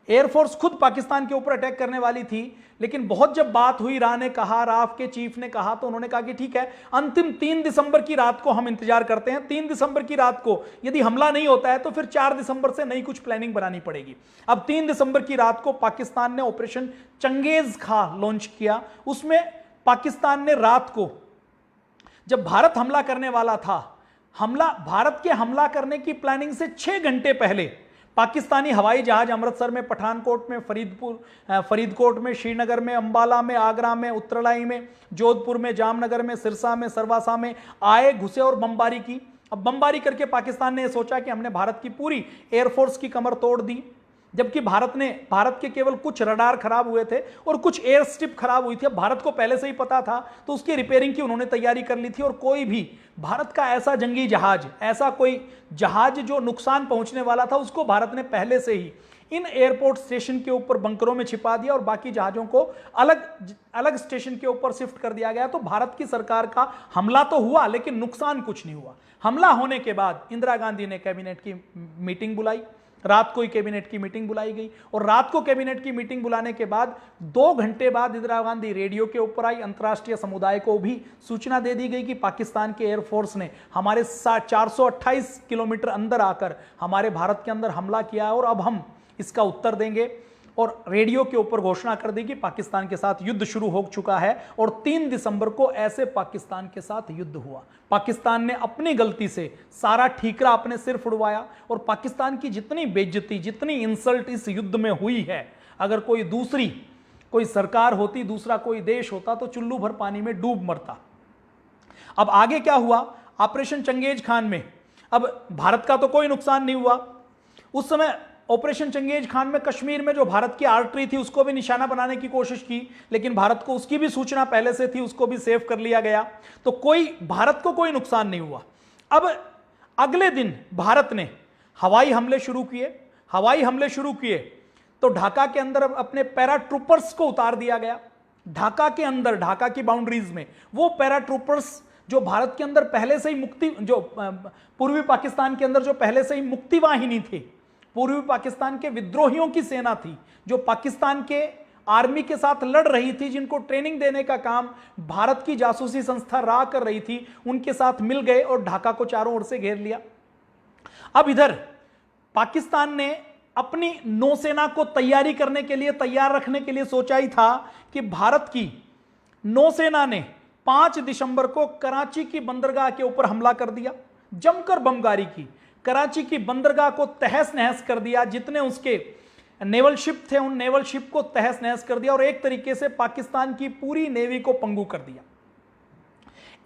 एयरफोर्स खुद पाकिस्तान के ऊपर अटैक करने वाली थी, लेकिन बहुत जब बात हुई, रा ने कहा, राफ के चीफ ने कहा, तो उन्होंने कहा कि ठीक है, अंतिम 3 दिसंबर की रात को हम इंतजार करते हैं। 3 दिसंबर की रात को यदि हमला नहीं होता है तो फिर 4 दिसंबर से नई कुछ प्लानिंग बनानी पड़ेगी। अब 3 दिसंबर की रात को पाकिस्तान ने ऑपरेशन चंगेज खां लॉन्च किया। उसमें पाकिस्तान ने रात को, जब भारत हमला करने वाला था, भारत के हमला करने की प्लानिंग से 6 घंटे पहले पाकिस्तानी हवाई जहाज अमृतसर में, पठानकोट में, फरीदकोट में, श्रीनगर में, अंबाला में, आगरा में, उत्तरलाई में, जोधपुर में, जामनगर में, सिरसा में, सरवासा में आए, घुसे और बमबारी की। अब बमबारी करके पाकिस्तान ने सोचा कि हमने भारत की पूरी एयरफोर्स की कमर तोड़ दी, जबकि भारत के केवल कुछ रडार खराब हुए थे और कुछ एयर स्ट्रिप खराब हुई थी। अब भारत को पहले से ही पता था, तो उसकी रिपेयरिंग की उन्होंने तैयारी कर ली थी। और कोई भी भारत का ऐसा जंगी जहाज, ऐसा कोई जहाज जो नुकसान पहुंचने वाला था, उसको भारत ने पहले से ही इन एयरपोर्ट स्टेशन के ऊपर बंकरों में छिपा दिया और बाकी जहाजों को अलग अलग स्टेशन के ऊपर शिफ्ट कर दिया गया। तो भारत की सरकार का हमला तो हुआ, लेकिन नुकसान कुछ नहीं हुआ। हमला होने के बाद इंदिरा गांधी ने कैबिनेट की मीटिंग बुलाई, रात को ही कैबिनेट की मीटिंग बुलाई गई और रात को कैबिनेट की मीटिंग बुलाने के बाद 2 घंटे बाद इंदिरा गांधी रेडियो के ऊपर आई। अंतर्राष्ट्रीय समुदाय को भी सूचना दे दी गई कि पाकिस्तान के एयरफोर्स ने हमारे 428 किलोमीटर अंदर आकर हमारे भारत के अंदर हमला किया है और अब हम इसका उत्तर देंगे। और रेडियो के ऊपर घोषणा कर दी कि पाकिस्तान के साथ युद्ध शुरू हो चुका है और 3 दिसंबर को ऐसे पाकिस्तान के साथ युद्ध हुआ। पाकिस्तान ने अपनी गलती से सारा ठीकरा अपने सिर फुड़वाया और पाकिस्तान की जितनी बेइज्जती, जितनी इंसल्ट इस युद्ध में हुई है, अगर कोई सरकार होती, दूसरा कोई देश होता तो चुल्लू भर पानी में डूब मरता। अब आगे क्या हुआ ऑपरेशन चंगेज खान में? अब भारत का तो कोई नुकसान नहीं हुआ। उस समय ऑपरेशन चंगेज खान में कश्मीर में जो भारत की आर्टरी थी उसको भी निशाना बनाने की कोशिश की, लेकिन भारत को उसकी भी सूचना पहले से थी, उसको भी सेव कर लिया गया। तो भारत को कोई नुकसान नहीं हुआ। अब अगले दिन भारत ने हवाई हमले शुरू किए तो ढाका के अंदर अपने पैराट्रूपर्स को उतार दिया गया। ढाका के अंदर, ढाका की बाउंड्रीज में वो पैराट्रूपर्स जो भारत के अंदर पहले से ही पूर्वी पाकिस्तान के अंदर जो पहले से ही मुक्ति वाहिनी थी, पूर्वी पाकिस्तान के विद्रोहियों की सेना थी, जो पाकिस्तान के आर्मी के साथ लड़ रही थी, जिनको ट्रेनिंग देने का काम भारत की जासूसी संस्था रा कर रही थी, उनके साथ मिल गए और ढाका को चारों ओर से घेर लिया। अब इधर पाकिस्तान ने अपनी नौसेना को तैयार रखने के लिए सोचा ही था कि भारत की नौसेना ने 5 दिसंबर को कराची की बंदरगाह के ऊपर हमला कर दिया, जमकर बमबारी की, कराची की बंदरगाह को तहस नहस कर दिया। जितने उसके नेवल शिप थे उन नेवल शिप को तहस नहस कर दिया और एक तरीके से पाकिस्तान की पूरी नेवी को पंगु कर दिया।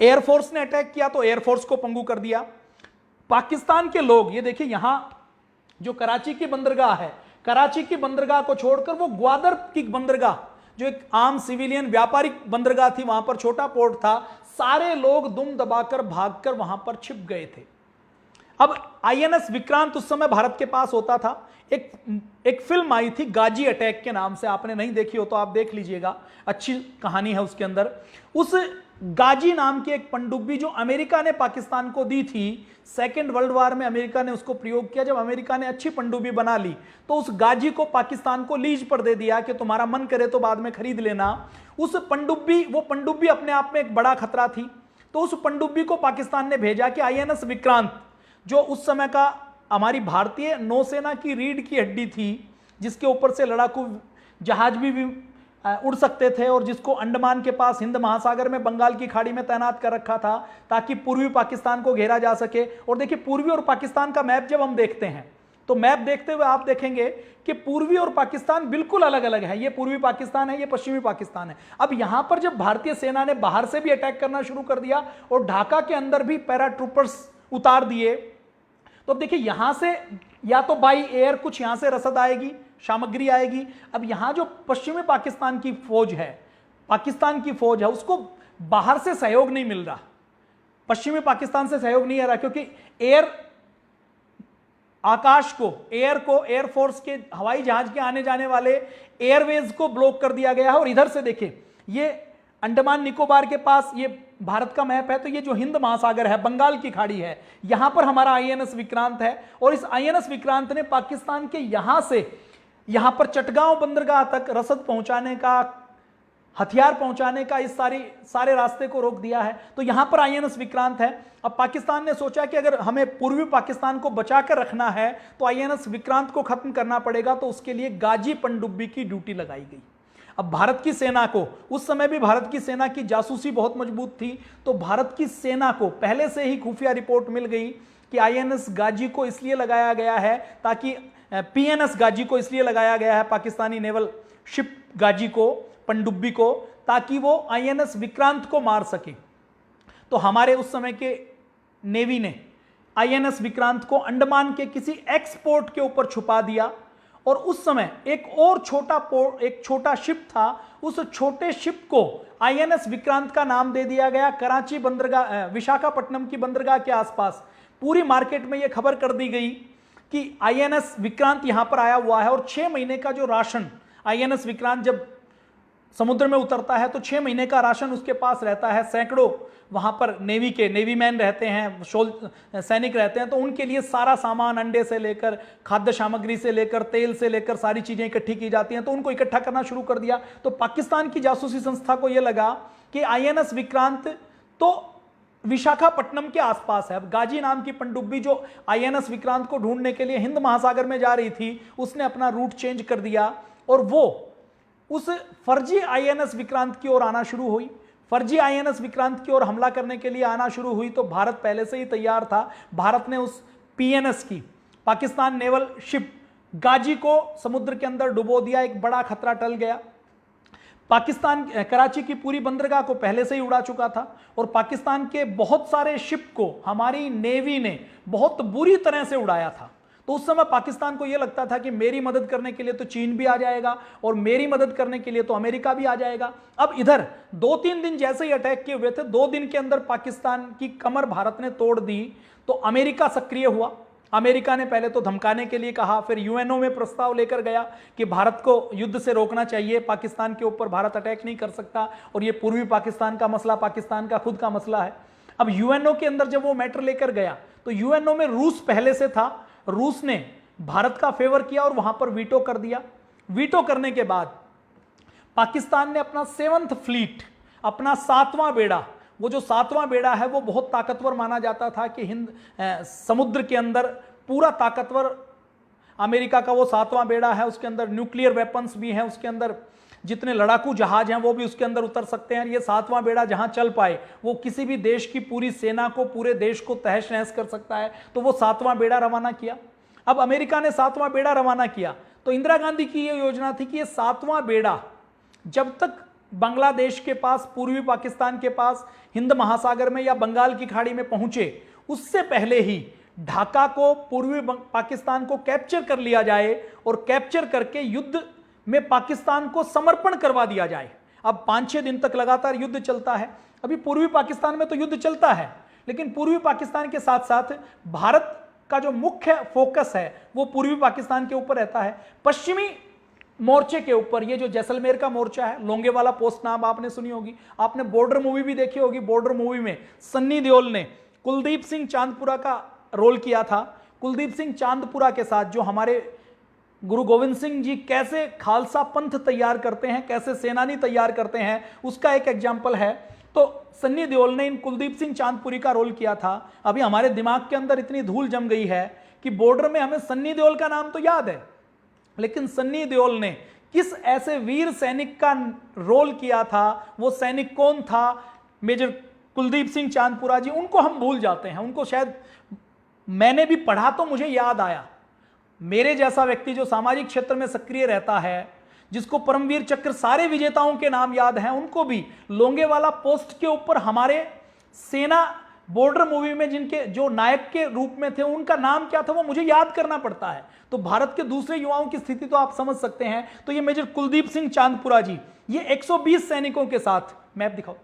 एयरफोर्स ने अटैक किया तो एयरफोर्स को पंगु कर दिया। पाकिस्तान के लोग, ये देखिए यहां जो कराची की बंदरगाह है, कराची की बंदरगाह को छोड़कर वो ग्वादर की बंदरगाह जो एक आम सिविलियन व्यापारिक बंदरगाह थी, वहां पर छोटा पोर्ट था, सारे लोग दुम दबाकर भागकर वहां पर छिप गए थे। अब आईएनएस विक्रांत उस समय भारत के पास होता था। एक फिल्म आई थी गाजी अटैक के नाम से, आपने नहीं देखी हो तो आप देख लीजिएगा, अच्छी कहानी है उसके अंदर। उस गाजी नाम की एक पनडुब्बी जो अमेरिका ने पाकिस्तान को दी थी, सेकेंड वर्ल्ड वॉर में अमेरिका ने उसको प्रयोग किया। जब अमेरिका ने अच्छी पनडुब्बी बना ली तो उस गाजी को पाकिस्तान को लीज पर दे दिया कि तुम्हारा मन करे तो बाद में खरीद लेना। वो पनडुब्बी अपने आप में एक बड़ा खतरा थी, तो उस पनडुब्बी को पाकिस्तान ने भेजा कि आईएनएस विक्रांत, जो उस समय का हमारी भारतीय नौसेना की रीढ़ की हड्डी थी, जिसके ऊपर से लड़ाकू जहाज भी उड़ सकते थे और जिसको अंडमान के पास हिंद महासागर में बंगाल की खाड़ी में तैनात कर रखा था ताकि पूर्वी पाकिस्तान को घेरा जा सके। और देखिए पूर्वी और पाकिस्तान का मैप जब हम देखते हैं तो मैप देखते हुए आप देखेंगे कि पूर्वी और पाकिस्तान बिल्कुल अलग अलग है। ये पूर्वी पाकिस्तान है, ये पश्चिमी पाकिस्तान है। अब यहां पर जब भारतीय सेना ने बाहर से भी अटैक करना शुरू कर दिया और ढाका के अंदर भी पैराट्रूपर्स उतार दिए, तो अब देखिए यहां से या तो बाई एयर कुछ यहां से रसद आएगी, सामग्री आएगी। अब यहां जो पश्चिमी पाकिस्तान की फौज है, उसको बाहर से सहयोग नहीं मिल रहा, पश्चिमी पाकिस्तान से सहयोग नहीं आ रहा, क्योंकि एयरफोर्स के हवाई जहाज के आने जाने वाले एयरवेज को ब्लॉक कर दिया गया है। और इधर से देखिए ये अंडमान निकोबार के पास, ये भारत का मैप है, तो ये जो हिंद महासागर है, बंगाल की खाड़ी है, यहां पर हमारा आईएनएस विक्रांत है। और इस आईएनएस विक्रांत ने पाकिस्तान के यहां पर चटगांव बंदरगाह तक रसद पहुंचाने का, हथियार पहुंचाने का, इस सारे रास्ते को रोक दिया है। तो यहां पर आईएनएस विक्रांत है। अब पाकिस्तान ने सोचा कि अगर हमें पूर्वी पाकिस्तान को बचाकर रखना है तो आईएनएस विक्रांत को खत्म करना पड़ेगा, तो उसके लिए गाजी पनडुब्बी की ड्यूटी लगाई गई। अब भारत की सेना को, उस समय भी भारत की सेना की जासूसी बहुत मजबूत थी, तो भारत की सेना को पहले से ही खुफिया रिपोर्ट मिल गई कि आईएनएस गाजी को इसलिए लगाया गया है ताकि पीएनएस गाजी को इसलिए लगाया गया है, पाकिस्तानी नेवल शिप गाजी को, पनडुब्बी को, ताकि वो आईएनएस विक्रांत को मार सके। तो हमारे उस समय के नेवी ने आईएनएस विक्रांत को अंडमान के किसी एक्सपोर्ट के ऊपर छुपा दिया और उस समय एक और छोटा शिप था, उस छोटे शिप को आईएनएस विक्रांत का नाम दे दिया गया। कराची बंदरगाह, विशाखापट्टनम की बंदरगाह के आसपास पूरी मार्केट में यह खबर कर दी गई कि आईएनएस विक्रांत यहां पर आया हुआ है और 6 महीने का जो राशन, आईएनएस विक्रांत जब समुद्र में उतरता है तो 6 महीने का राशन उसके पास रहता है। सैकड़ों वहां पर नेवी मैन रहते हैं, सैनिक रहते हैं, तो उनके लिए सारा सामान, अंडे से लेकर खाद्य सामग्री से लेकर तेल से लेकर सारी चीजें इकट्ठी की जाती हैं, तो उनको इकट्ठा करना शुरू कर दिया। तो पाकिस्तान की जासूसी संस्था को यह लगा कि आईएनएस विक्रांत तो विशाखापट्टनम के आसपास है। अब गाजी नाम की पनडुब्बी जो आईएनएस विक्रांत को ढूंढने के लिए हिंद महासागर में जा रही थी, उसने अपना रूट चेंज कर दिया और वो उस फर्जी आईएनएस विक्रांत की ओर आना शुरू हुई। फर्जी आईएनएस विक्रांत की ओर हमला करने के लिए आना शुरू हुई तो भारत पहले से ही तैयार था। भारत ने उस पीएनएस की, पाकिस्तान नेवल शिप गाजी को समुद्र के अंदर डुबो दिया। एक बड़ा खतरा टल गया। पाकिस्तान कराची की पूरी बंदरगाह को पहले से ही उड़ा चुका था और पाकिस्तान के बहुत सारे शिप को हमारी नेवी ने बहुत बुरी तरह से उड़ाया था। तो उस समय पाकिस्तान को यह लगता था कि मेरी मदद करने के लिए तो चीन भी आ जाएगा और मेरी मदद करने के लिए तो अमेरिका भी आ जाएगा। अब इधर 2-3 दिन जैसे ही अटैक किए हुए थे, 2 दिन के अंदर पाकिस्तान की कमर भारत ने तोड़ दी। तो अमेरिका सक्रिय हुआ। अमेरिका ने पहले तो धमकाने के लिए कहा, फिर यूएनओ में प्रस्ताव लेकर गया कि भारत को युद्ध से रोकना चाहिए, पाकिस्तान के ऊपर भारत अटैक नहीं कर सकता और यह पूर्वी पाकिस्तान का मसला पाकिस्तान का खुद का मसला है। अब यूएनओ के अंदर जब वो मैटर लेकर गया तो यूएनओ में रूस पहले से था। रूस ने भारत का फेवर किया और वहां पर वीटो कर दिया। वीटो करने के बाद पाकिस्तान ने अपना 7th फ्लीट, अपना 7वां बेड़ा, वो जो 7वां बेड़ा है वो बहुत ताकतवर माना जाता था कि हिंद समुद्र के अंदर पूरा ताकतवर अमेरिका का वो 7वां बेड़ा है। उसके अंदर न्यूक्लियर वेपन्स भी हैं, उसके अंदर जितने लड़ाकू जहाज हैं वो भी उसके अंदर उतर सकते हैं। ये 7वां बेड़ा जहां चल पाए वो किसी भी देश की पूरी सेना को, पूरे देश को तहस नहस कर सकता है। तो वो 7वां बेड़ा रवाना किया। अब अमेरिका ने 7वां बेड़ा रवाना किया तो इंदिरा गांधी की ये योजना थी कि ये 7वां बेड़ा जब तक बांग्लादेश के पास, पूर्वी पाकिस्तान के पास, हिंद महासागर में या बंगाल की खाड़ी में पहुंचे, उससे पहले ही ढाका को, पूर्वी पाकिस्तान को कैप्चर कर लिया जाए और कैप्चर करके युद्ध में पाकिस्तान को समर्पण करवा दिया जाए। अब 5-6 दिन तक लगातार युद्ध चलता है। अभी पूर्वी पाकिस्तान में तो युद्ध चलता है, लेकिन पूर्वी पाकिस्तान के साथ साथ भारत का जो मुख्य फोकस है वो पूर्वी पाकिस्तान के ऊपर रहता है। पश्चिमी मोर्चे के ऊपर ये जो जैसलमेर का मोर्चा है, लोंगेवाला पोस्ट नाम आपने सुनी होगी, आपने बॉर्डर मूवी भी देखी होगी। बॉर्डर मूवी में सन्नी देओल ने कुलदीप सिंह चांदपुरा का रोल किया था। कुलदीप सिंह चांदपुरा के साथ जो हमारे गुरु गोविंद सिंह जी कैसे खालसा पंथ तैयार करते हैं, कैसे सेनानी तैयार करते हैं, उसका एक एग्जाम्पल है। तो सन्नी देओल ने इन कुलदीप सिंह चांदपुरी का रोल किया था। अभी हमारे दिमाग के अंदर इतनी धूल जम गई है कि बॉर्डर में हमें सन्नी देओल का नाम तो याद है, लेकिन सन्नी देओल ने किस ऐसे वीर सैनिक का रोल किया था, वो सैनिक कौन था, मेजर कुलदीप सिंह चांदपुरा जी, उनको हम भूल जाते हैं। उनको शायद मैंने भी पढ़ा तो मुझे याद आया। मेरे जैसा व्यक्ति जो सामाजिक क्षेत्र में सक्रिय रहता है, जिसको परमवीर चक्र सारे विजेताओं के नाम याद हैं, उनको भी लोंगेवाला पोस्ट के ऊपर हमारे सेना बॉर्डर मूवी में जिनके जो नायक के रूप में थे उनका नाम क्या था वो मुझे याद करना पड़ता है। तो भारत के दूसरे युवाओं की स्थिति तो आप समझ सकते हैं। तो ये मेजर कुलदीप सिंह चांदपुरा जी, ये 120 सैनिकों के साथ, मैप दिखाओ,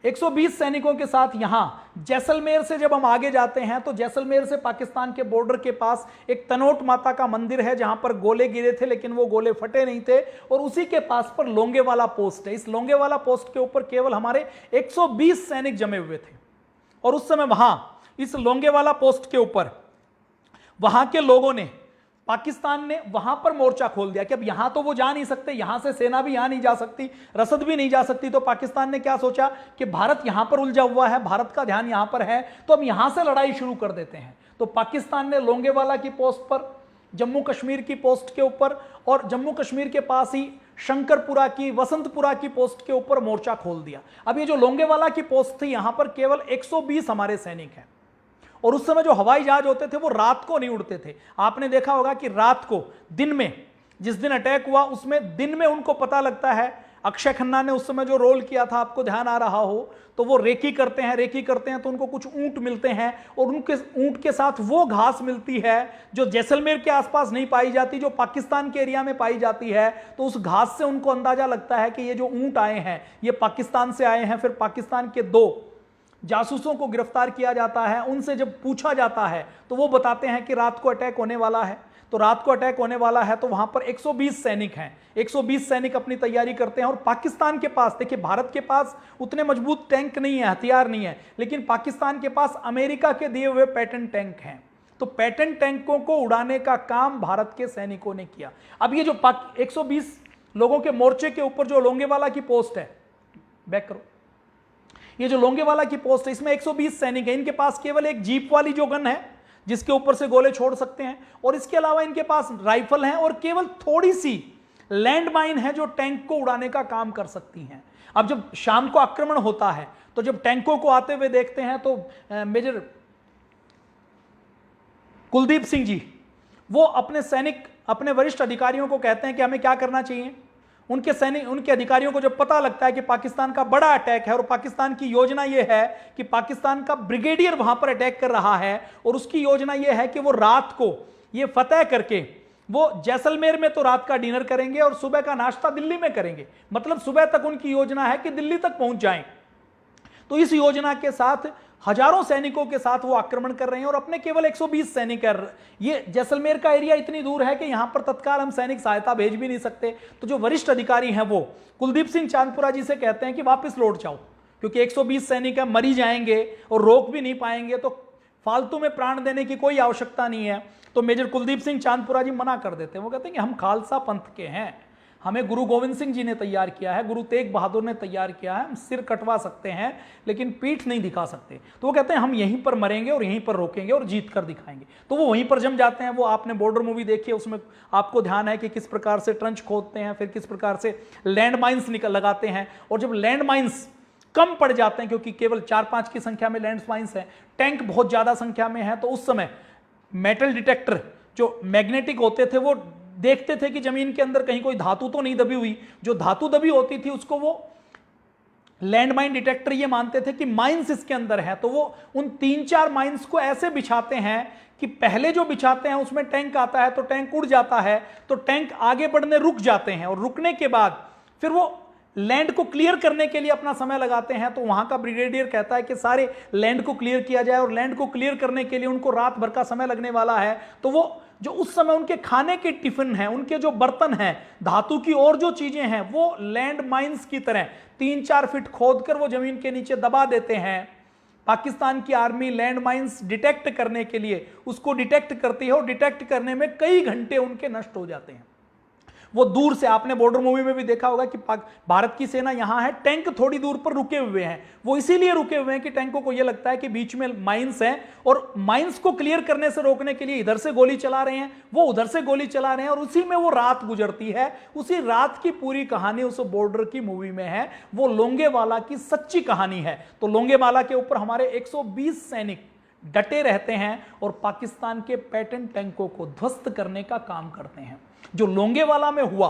120 सैनिकों के साथ यहां जैसलमेर से जब हम आगे जाते हैं तो जैसलमेर से पाकिस्तान के बॉर्डर के पास एक तनोट माता का मंदिर है जहां पर गोले गिरे थे लेकिन वो गोले फटे नहीं थे, और उसी के पास पर लोंगेवाला पोस्ट है। इस लोंगेवाला पोस्ट के ऊपर केवल हमारे 120 सैनिक जमे हुए थे और उस समय वहां इस लोंगेवाला पोस्ट के ऊपर वहां के लोगों ने, पाकिस्तान ने वहां पर मोर्चा खोल दिया कि अब यहां तो वो जा नहीं सकते, यहां से सेना भी यहां नहीं जा सकती, रसद भी नहीं जा सकती। तो पाकिस्तान ने क्या सोचा कि भारत यहां पर उलझा हुआ है, भारत का ध्यान यहां पर है, तो हम यहां से लड़ाई शुरू कर देते हैं। तो पाकिस्तान ने लोंगेवाला की पोस्ट पर, जम्मू कश्मीर की पोस्ट के ऊपर और जम्मू कश्मीर के पास ही शंकरपुरा की, वसंतपुरा की पोस्ट के ऊपर मोर्चा खोल दिया। अब ये जो लोंगेवाला की पोस्ट थी, यहां पर केवल 120 हमारे सैनिक हैं और उस समय जो हवाई जहाज होते थे वो रात को नहीं उड़ते थे। आपने देखा होगा कि रात को, दिन में, जिस दिन अटैक हुआ उसमें दिन में उनको पता लगता है, अक्षय खन्ना ने उस समय जो रोल किया था, आपको ध्यान आ रहा हो, तो वो रेकी करते हैं तो उनको कुछ ऊंट मिलते हैं और उनके ऊंट के साथ वो घास मिलती है जो जैसलमेर के आसपास नहीं पाई जाती, जो पाकिस्तान के एरिया में पाई जाती है। तो उस घास से उनको अंदाजा लगता है कि ये जो ऊंट आए हैं ये पाकिस्तान से आए हैं। फिर पाकिस्तान के 2 जासूसों को गिरफ्तार किया जाता है। उनसे जब पूछा जाता है तो वो बताते हैं कि रात को अटैक होने वाला है। तो रात को अटैक होने वाला है तो वहां पर 120 सैनिक हैं। 120 सैनिक अपनी तैयारी करते हैं और पाकिस्तान के पास, देखिए भारत के पास उतने मजबूत टैंक नहीं है, हथियार नहीं है, लेकिन पाकिस्तान के पास अमेरिका के दिए हुए पैटर्न टैंक हैं। तो पैटर्न टैंकों को उड़ाने का काम भारत के सैनिकों ने किया। अब ये जो 120 लोगों के मोर्चे के ऊपर जो लोंगेवाला की पोस्ट है, बैक करो, ये जो लोंगेवाला की पोस्ट है इसमें 120 सैनिक है। इनके पास केवल एक जीप वाली जो गन है जिसके ऊपर से गोले छोड़ सकते हैं, और इसके अलावा इनके पास राइफल हैं और केवल थोड़ी सी लैंड माइन है जो टैंक को उड़ाने का काम कर सकती हैं। अब जब शाम को आक्रमण होता है तो जब टैंकों को आते हुए देखते हैं तो मेजर कुलदीप सिंह जी वो अपने सैनिक, अपने वरिष्ठ अधिकारियों को कहते हैं कि हमें क्या करना चाहिए। उनके अधिकारियों को जब पता लगता है कि पाकिस्तान का बड़ा अटैक है और पाकिस्तान की योजना यह है कि पाकिस्तान का ब्रिगेडियर वहां पर अटैक कर रहा है और उसकी योजना यह है कि वो रात को ये फतेह करके वो जैसलमेर में तो रात का डिनर करेंगे और सुबह का नाश्ता दिल्ली में करेंगे, मतलब सुबह तक उनकी योजना है कि दिल्ली तक पहुंच जाएं। तो इस योजना के साथ हजारों सैनिकों के साथ वो आक्रमण कर रहे हैं और अपने केवल 120 सैनिक कर। ये जैसलमेर का एरिया इतनी दूर है कि यहां पर तत्काल हम सैनिक सहायता भेज भी नहीं सकते। तो जो वरिष्ठ अधिकारी हैं वो कुलदीप सिंह चांदपुरा जी से कहते हैं कि वापस लौट जाओ, क्योंकि 120 सैनिक है, मरी जाएंगे और रोक भी नहीं पाएंगे, तो फालतू में प्राण देने की कोई आवश्यकता नहीं है। तो मेजर कुलदीप सिंह चांदपुरा जी मना कर देते हैं। वो कहते हैं कि हम खालसा पंथ के हैं, हमें गुरु गोविंद सिंह जी ने तैयार किया है, गुरु तेग बहादुर ने तैयार किया है, हम सिर कटवा सकते हैं लेकिन पीठ नहीं दिखा सकते। तो वो कहते हैं हम यहीं पर मरेंगे और यहीं पर रोकेंगे और जीत कर दिखाएंगे। तो वो वहीं पर जम जाते हैं। वो आपने बॉर्डर मूवी देखी है, उसमें आपको ध्यान है कि किस प्रकार से ट्रंच खोदते हैं, फिर किस प्रकार से लैंड माइन्स लगाते हैं। और जब लैंड माइन्स कम पड़ जाते हैं, क्योंकि केवल 4-5 की संख्या में लैंड माइन्स हैं, टैंक बहुत ज्यादा संख्या में है, तो उस समय मेटल डिटेक्टर जो मैग्नेटिक होते थे वो देखते थे कि जमीन के अंदर कहीं कोई धातु तो नहीं दबी हुई। जो धातु दबी होती थी उसको वो लैंड माइन डिटेक्टर ये मानते थे कि माइंस इसके अंदर है। तो वो उन 3-4 माइंस को ऐसे बिछाते हैं कि पहले जो बिछाते हैं उसमें टैंक आता है तो टैंक उड़ जाता है, तो टैंक आगे बढ़ने रुक जाते हैं और रुकने के बाद फिर वो लैंड को क्लियर करने के लिए अपना समय लगाते हैं। तो वहां का ब्रिगेडियर कहता है कि सारे लैंड को क्लियर किया जाए और लैंड को क्लियर करने के लिए उनको रात भर का समय लगने वाला है। तो वो जो उस समय उनके खाने के टिफिन हैं, उनके जो बर्तन हैं, धातु की और जो चीजें हैं, वो लैंड माइंस की तरह 3-4 फीट खोदकर वो जमीन के नीचे दबा देते हैं। पाकिस्तान की आर्मी लैंड माइंस डिटेक्ट करने के लिए उसको डिटेक्ट करती है और डिटेक्ट करने में कई घंटे उनके नष्ट हो जाते हैं। वो दूर से, आपने बॉर्डर मूवी में भी देखा होगा कि भारत की सेना यहां है, टैंक थोड़ी दूर पर रुके हुए हैं। वो इसीलिए रुके हुए हैं कि टैंकों को यह लगता है कि बीच में माइंस हैं और माइंस को क्लियर करने से रोकने के लिए इधर से गोली चला रहे हैं, वो उधर से गोली चला रहे हैं और उसी में वो रात गुजरती है। उसी रात की पूरी कहानी उस बॉर्डर की मूवी में है। वो लोंगेवाला की सच्ची कहानी है। तो लोंगेवाला के ऊपर हमारे 120 सैनिक डटे रहते हैं और पाकिस्तान के पैटर्न टैंकों को ध्वस्त करने का काम करते हैं। जो लोंगेवाला में हुआ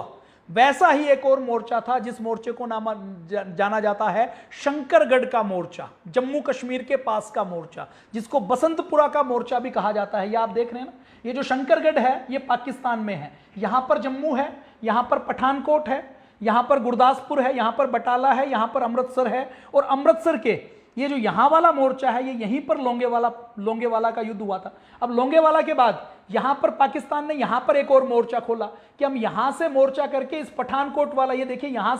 वैसा ही एक और मोर्चा था जिस मोर्चे को जाना जाता है शंकरगढ़ का मोर्चा, जम्मू कश्मीर के पास का मोर्चा, जिसको बसंतपुरा का मोर्चा भी कहा जाता है। ये आप देख रहे हैं ना, ये जो शंकरगढ़ है ये पाकिस्तान में है। यहां पर जम्मू है, यहां पर पठानकोट है, यहां पर गुरदासपुर है, यहां पर बटाला है, यहां पर अमृतसर है। और अमृतसर के ये जो यहां वाला मोर्चा है ये यहीं पर लोंगेवाला का युद्ध हुआ था। अब लोंगेवाला के बाद यहां पर पाकिस्तान ने यहां पर एक और मोर्चा खोला कि हम यहां से मोर्चा करके इस पठानकोट वाला, ये देखिए यहां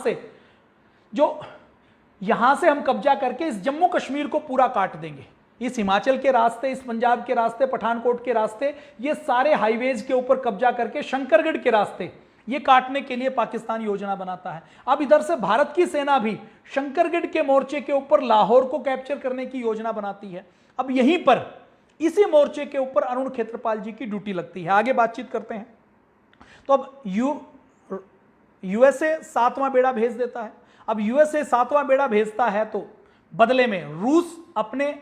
से हम कब्जा करके इस जम्मू कश्मीर को पूरा काट देंगे। इस हिमाचल के रास्ते, इस पंजाब के रास्ते, पठानकोट के रास्ते, ये सारे हाईवेज के ऊपर कब्जा करके शंकरगढ़ के रास्ते ये काटने के लिए पाकिस्तान योजना बनाता है। अब इधर से भारत की सेना भी शंकरगढ़ के मोर्चे के ऊपर लाहौर को कैप्चर करने की योजना बनाती है। अब यहीं पर इसी मोर्चे के ऊपर अरुण खेत्रपाल जी की ड्यूटी लगती है। आगे बातचीत करते हैं। तो अब यूएसए 7वां बेड़ा भेज देता है। अब यूएसए 7वां बेड़ा भेजता है तो बदले में रूस अपने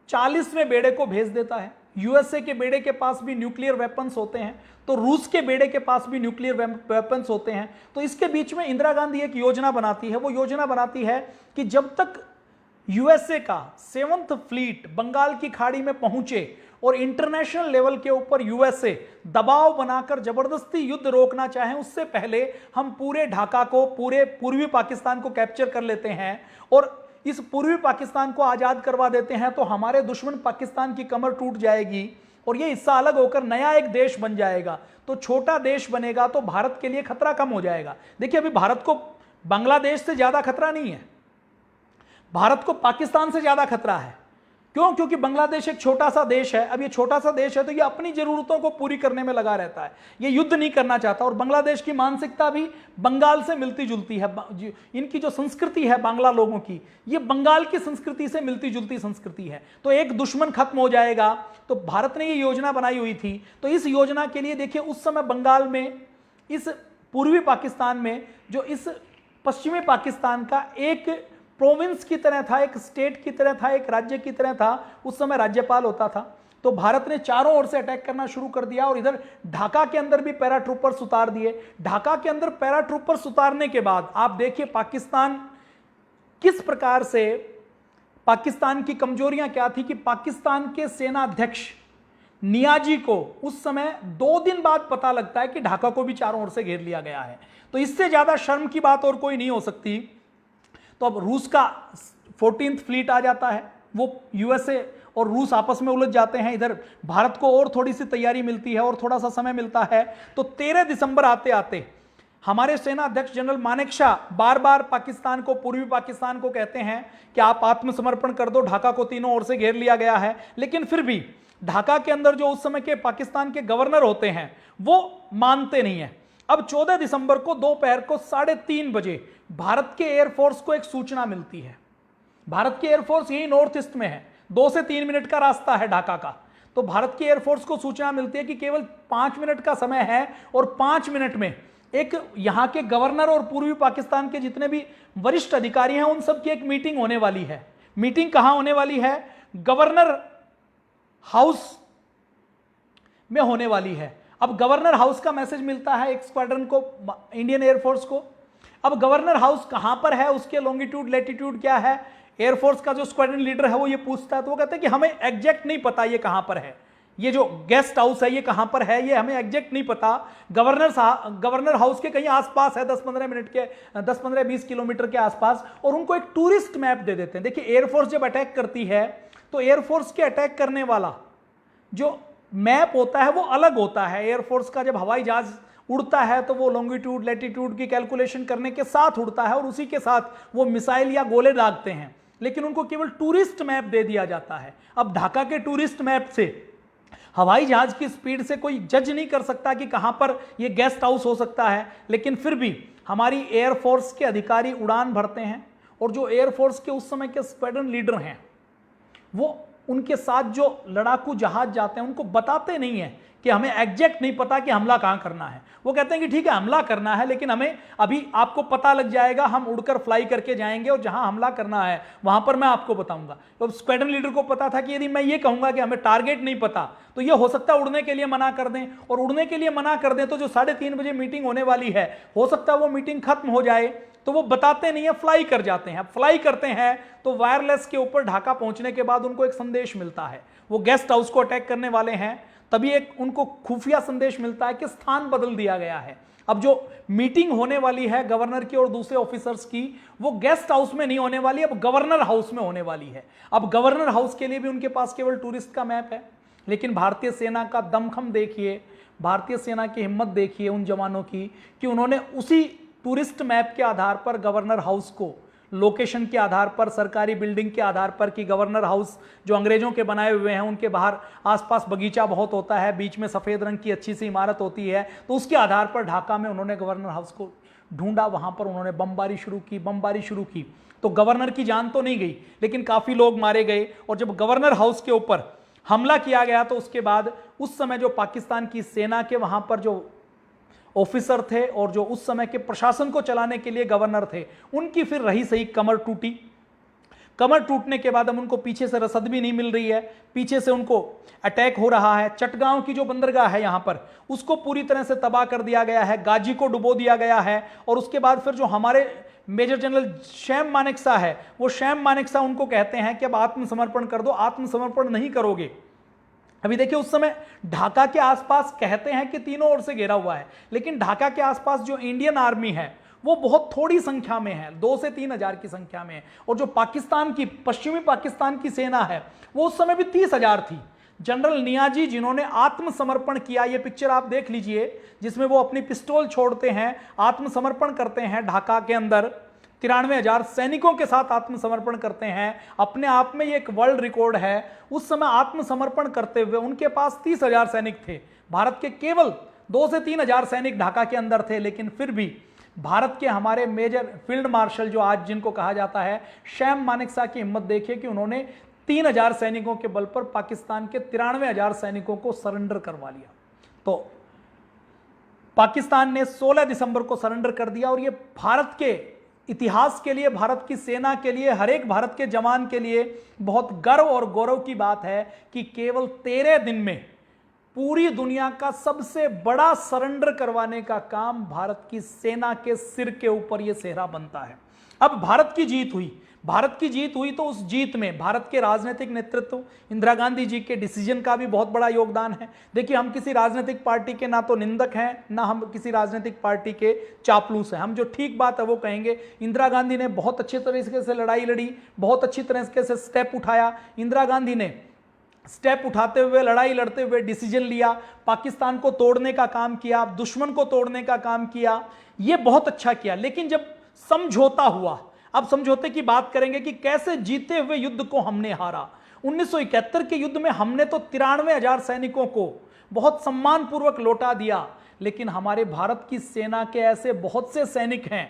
40वें बेड़े को भेज देता है। यूएसए के बेड़े के पास भी न्यूक्लियर वेपन्स होते हैं, तो रूस के बेड़े के पास भी न्यूक्लियर वेपन्स होते हैं। तो इसके बीच में इंदिरा गांधी एक योजना बनाती है। वो योजना बनाती है कि जब तक यूएसए का 7th फ्लीट बंगाल की खाड़ी में पहुंचे और इंटरनेशनल लेवल के ऊपर यूएसए दबाव बनाकर जबरदस्ती युद्ध रोकना चाहे, उससे पहले हम पूरे ढाका को, पूरे पूर्वी पाकिस्तान को कैप्चर कर लेते हैं और इस पूर्वी पाकिस्तान को आजाद करवा देते हैं, तो हमारे दुश्मन पाकिस्तान की कमर टूट जाएगी और ये हिस्सा अलग होकर नया एक देश बन जाएगा। तो छोटा देश बनेगा तो भारत के लिए खतरा कम हो जाएगा। देखिए, अभी भारत को बांग्लादेश से ज्यादा खतरा नहीं है, भारत को पाकिस्तान से ज्यादा खतरा है। क्यों? क्योंकि बांग्लादेश एक छोटा सा देश है। अब ये छोटा सा देश है तो ये अपनी जरूरतों को पूरी करने में लगा रहता है, ये युद्ध नहीं करना चाहता। और बांग्लादेश की मानसिकता भी बंगाल से मिलती जुलती है। इनकी जो संस्कृति है बांग्ला लोगों की, ये बंगाल की संस्कृति से मिलती जुलती संस्कृति है। तो एक दुश्मन खत्म हो जाएगा। तो भारत ने ये योजना बनाई हुई थी। तो इस योजना के लिए देखिए, उस समय बंगाल में, इस पूर्वी पाकिस्तान में, जो इस पश्चिमी पाकिस्तान का एक प्रोविंस की तरह था, एक स्टेट की तरह था, एक राज्य की तरह था, उस समय राज्यपाल होता था। तो भारत ने चारों ओर से अटैक करना शुरू कर दिया और इधर ढाका के अंदर भी पैराट्रूपर्स उतार दिए। ढाका के अंदर पैराट्रूपर्स उतारने के बाद आप देखिए पाकिस्तान किस प्रकार से, पाकिस्तान की कमजोरियां क्या थी कि पाकिस्तान के सेना अध्यक्ष नियाजी को उस समय 2 दिन बाद पता लगता है कि ढाका को भी चारों ओर से घेर लिया गया है। तो इससे ज्यादा शर्म की बात और कोई नहीं हो सकती। तो अब रूस का 14th फ्लीट आ जाता है, वो यूएसए और रूस आपस में उलझ जाते हैं। इधर भारत को और थोड़ी सी तैयारी मिलती है और थोड़ा सा समय मिलता है। तो 13 दिसंबर आते आते हमारे सेना अध्यक्ष जनरल मानेकशॉ बार बार पाकिस्तान को, पूर्वी पाकिस्तान को कहते हैं कि आप आत्मसमर्पण कर दो, ढाका को तीनों ओर से घेर लिया गया है। लेकिन फिर भी ढाका के अंदर जो उस समय के पाकिस्तान के गवर्नर होते हैं वो मानते नहीं है। अब 14 दिसंबर को दोपहर को 3:30 बजे भारत के एयरफोर्स को एक सूचना मिलती है। भारत की एयरफोर्स यही नॉर्थ ईस्ट में है, 2 से 3 मिनट का रास्ता है ढाका का। तो भारत की एयरफोर्स को सूचना मिलती है कि केवल 5 मिनट का समय है और 5 मिनट में एक यहां के गवर्नर और पूर्वी पाकिस्तान के जितने भी वरिष्ठ अधिकारी हैं उन सब की एक मीटिंग होने वाली है। मीटिंग कहां होने वाली है? गवर्नर हाउस में होने वाली है। अब गवर्नर हाउस का मैसेज मिलता है एक स्क्वाड्रन को, इंडियन एयरफोर्स को। अब गवर्नर हाउस कहां पर है, उसके लॉन्गिट्यूड लैटिट्यूड क्या है, एयरफोर्स का जो स्क्वाड्रन लीडर है वो ये पूछता है। तो वो कहते हैं कि हमें एग्जैक्ट नहीं पता ये कहां पर है, ये जो गेस्ट हाउस है ये कहां पर है, ये हमें एग्जैक्ट नहीं पता। गवर्नर हाउस के कहीं आसपास है, 10-15 मिनट के, 10-15-20 किलोमीटर के आसपास। और उनको एक टूरिस्ट मैप दे देते हैं। देखिए, एयरफोर्स जब अटैक करती है तो एयरफोर्स के अटैक करने वाला जो मैप होता है वो अलग होता है। एयरफोर्स का जब हवाई जहाज उड़ता है तो वो लॉन्गिट्यूड लैटिट्यूड की कैलकुलेशन करने के साथ उड़ता है और उसी के साथ वो मिसाइल या गोले दागते हैं। लेकिन उनको केवल टूरिस्ट मैप दे दिया जाता है। अब ढाका के टूरिस्ट मैप से हवाई जहाज की स्पीड से कोई जज नहीं कर सकता कि कहां पर ये गेस्ट हाउस हो सकता है। लेकिन फिर भी हमारी एयरफोर्स के अधिकारी उड़ान भरते हैं और जो एयरफोर्स के उस समय के स्क्वाड्रन लीडर हैं वो उनके साथ जो लड़ाकू जहाज जाते हैं उनको बताते नहीं है कि हमें एग्जैक्ट नहीं पता कि हमला कहां करना है। वो कहते हैं कि ठीक है हमला करना है, लेकिन हमें अभी आपको पता लग जाएगा, हम उड़कर फ्लाई करके जाएंगे और जहां हमला करना है वहां पर मैं आपको बताऊंगा। तो स्क्वाड्रन लीडर को पता था कि यदि मैं ये कहूंगा कि हमें टारगेट नहीं पता तो ये हो सकता है उड़ने के लिए मना कर दें, और उड़ने के लिए मना कर दें तो जो 3:30 बजे मीटिंग होने वाली है हो सकता है वो मीटिंग खत्म हो जाए। तो वो बताते नहीं है, फ्लाई कर जाते हैं। फ्लाई करते हैं तो वायरलेस के ऊपर ढाका पहुंचने के बाद उनको एक संदेश मिलता है। वो गेस्ट हाउस को अटैक करने वाले हैं, तभी एक उनको खुफिया संदेश मिलता है कि स्थान बदल दिया गया है। अब जो मीटिंग होने वाली है गवर्नर की और दूसरे ऑफिसर्स की, वो गेस्ट हाउस में नहीं होने वाली, अब गवर्नर हाउस में होने वाली है। अब गवर्नर हाउस के लिए भी उनके पास केवल टूरिस्ट का मैप है। लेकिन भारतीय सेना का दमखम देखिए, भारतीय सेना की हिम्मत देखिए उन जवानों की कि उन्होंने उसी टूरिस्ट मैप के आधार पर गवर्नर हाउस को, लोकेशन के आधार पर, सरकारी बिल्डिंग के आधार पर कि गवर्नर हाउस जो अंग्रेजों के बनाए हुए हैं उनके बाहर आसपास बगीचा बहुत होता है, बीच में सफेद रंग की अच्छी सी इमारत होती है, तो उसके आधार पर ढाका में उन्होंने गवर्नर हाउस को ढूंढा। वहां पर उन्होंने बमबारी शुरू की। तो गवर्नर की जान तो नहीं गई, लेकिन काफी लोग मारे गए। और जब गवर्नर हाउस के ऊपर हमला किया गया तो उसके बाद उस समय जो पाकिस्तान की सेना के वहां पर जो ऑफिसर थे और जो उस समय के प्रशासन को चलाने के लिए गवर्नर थे, उनकी फिर रही सही कमर टूटी। कमर टूटने के बाद अब उनको पीछे से रसद भी नहीं मिल रही है, पीछे से उनको अटैक हो रहा है। चटगांव की जो बंदरगाह है यहां पर, उसको पूरी तरह से तबाह कर दिया गया है, गाजी को डुबो दिया गया है। और उसके बाद फिर जो हमारे मेजर जनरल शैम मानेकशॉ है, वो शैम मानेकशॉ उनको कहते हैं कि अब आत्मसमर्पण कर दो। आत्मसमर्पण नहीं करोगे, अभी देखिए उस समय ढाका के आसपास कहते हैं कि तीनों ओर से घेरा हुआ है, लेकिन ढाका के आसपास जो इंडियन आर्मी है वो बहुत थोड़ी संख्या में है, 2 से 3 हजार की संख्या में है। और जो पाकिस्तान की, पश्चिमी पाकिस्तान की सेना है, वो उस समय भी 30,000 थी। जनरल नियाजी जिन्होंने आत्मसमर्पण किया, ये पिक्चर आप देख लीजिए जिसमें वो अपनी पिस्तौल छोड़ते हैं, आत्मसमर्पण करते हैं ढाका के अंदर, 93,000 सैनिकों के साथ आत्मसमर्पण करते हैं। अपने आप में ये एक वर्ल्ड रिकॉर्ड है। उस समय आत्मसमर्पण करते हुए उनके पास 30,000 सैनिक थे। भारत के केवल 2 से 3 हजार सैनिक ढाका के अंदर थे, लेकिन फिर भी भारत के हमारे मेजर फील्ड मार्शल, जो आज जिनको कहा जाता है, शैम मानेकशॉ की हिम्मत देखिए कि उन्होंने 3,000 सैनिकों के बल पर पाकिस्तान के 93,000 सैनिकों को सरेंडर करवा लिया। तो पाकिस्तान ने 16 दिसंबर को सरेंडर कर दिया। और ये भारत के इतिहास के लिए, भारत की सेना के लिए, हर एक भारत के जवान के लिए बहुत गर्व और गौरव की बात है कि केवल 13 दिन में पूरी दुनिया का सबसे बड़ा सरेंडर करवाने का काम भारत की सेना के सिर के ऊपर यह सेहरा बनता है। अब भारत की जीत हुई, भारत की जीत हुई, तो उस जीत में भारत के राजनीतिक नेतृत्व, इंदिरा गांधी जी के डिसीजन का भी बहुत बड़ा योगदान है। देखिए, हम किसी राजनीतिक पार्टी के ना तो निंदक हैं, ना हम किसी राजनीतिक पार्टी के चापलूस हैं। हम जो ठीक बात है वो कहेंगे। इंदिरा गांधी ने बहुत अच्छे तरीके से लड़ाई लड़ी, बहुत अच्छी तरीके से स्टेप उठाया। इंदिरा गांधी ने स्टेप उठाते हुए, लड़ाई लड़ते हुए डिसीजन लिया, पाकिस्तान को तोड़ने का काम किया, दुश्मन को तोड़ने का काम किया, ये बहुत अच्छा किया। लेकिन जब समझौता हुआ, अब समझौते की बात करेंगे कि कैसे जीते हुए युद्ध को हमने हारा। 1971 के युद्ध में हमने तो 93,000 सैनिकों को बहुत सम्मानपूर्वक लौटा दिया, लेकिन हमारे भारत की सेना के ऐसे बहुत से सैनिक हैं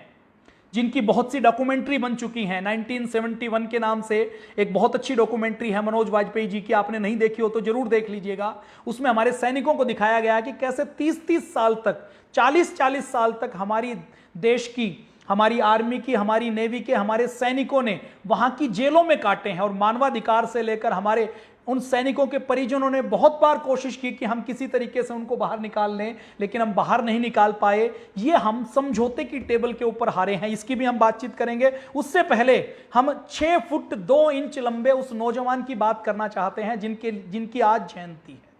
जिनकी बहुत सी डॉक्यूमेंट्री बन चुकी हैं। 1971 के नाम से एक बहुत अच्छी डॉक्यूमेंट्री है मनोज वाजपेयी जी की, आपने नहीं देखी हो तो जरूर देख लीजिएगा। उसमें हमारे सैनिकों को दिखाया गया कि कैसे 30-30 साल तक, 40-40 साल तक हमारी देश की, हमारी आर्मी की, हमारी नेवी के, हमारे सैनिकों ने वहां की जेलों में काटे हैं। और मानवाधिकार से लेकर हमारे उन सैनिकों के परिजनों ने बहुत बार कोशिश की कि हम किसी तरीके से उनको बाहर निकाल लें, लेकिन हम बाहर नहीं निकाल पाए। ये हम समझौते की टेबल के ऊपर हारे हैं, इसकी भी हम बातचीत करेंगे। उससे पहले हम 6 फुट 2 इंच लंबे उस नौजवान की बात करना चाहते हैं जिनकी आज जयंती है।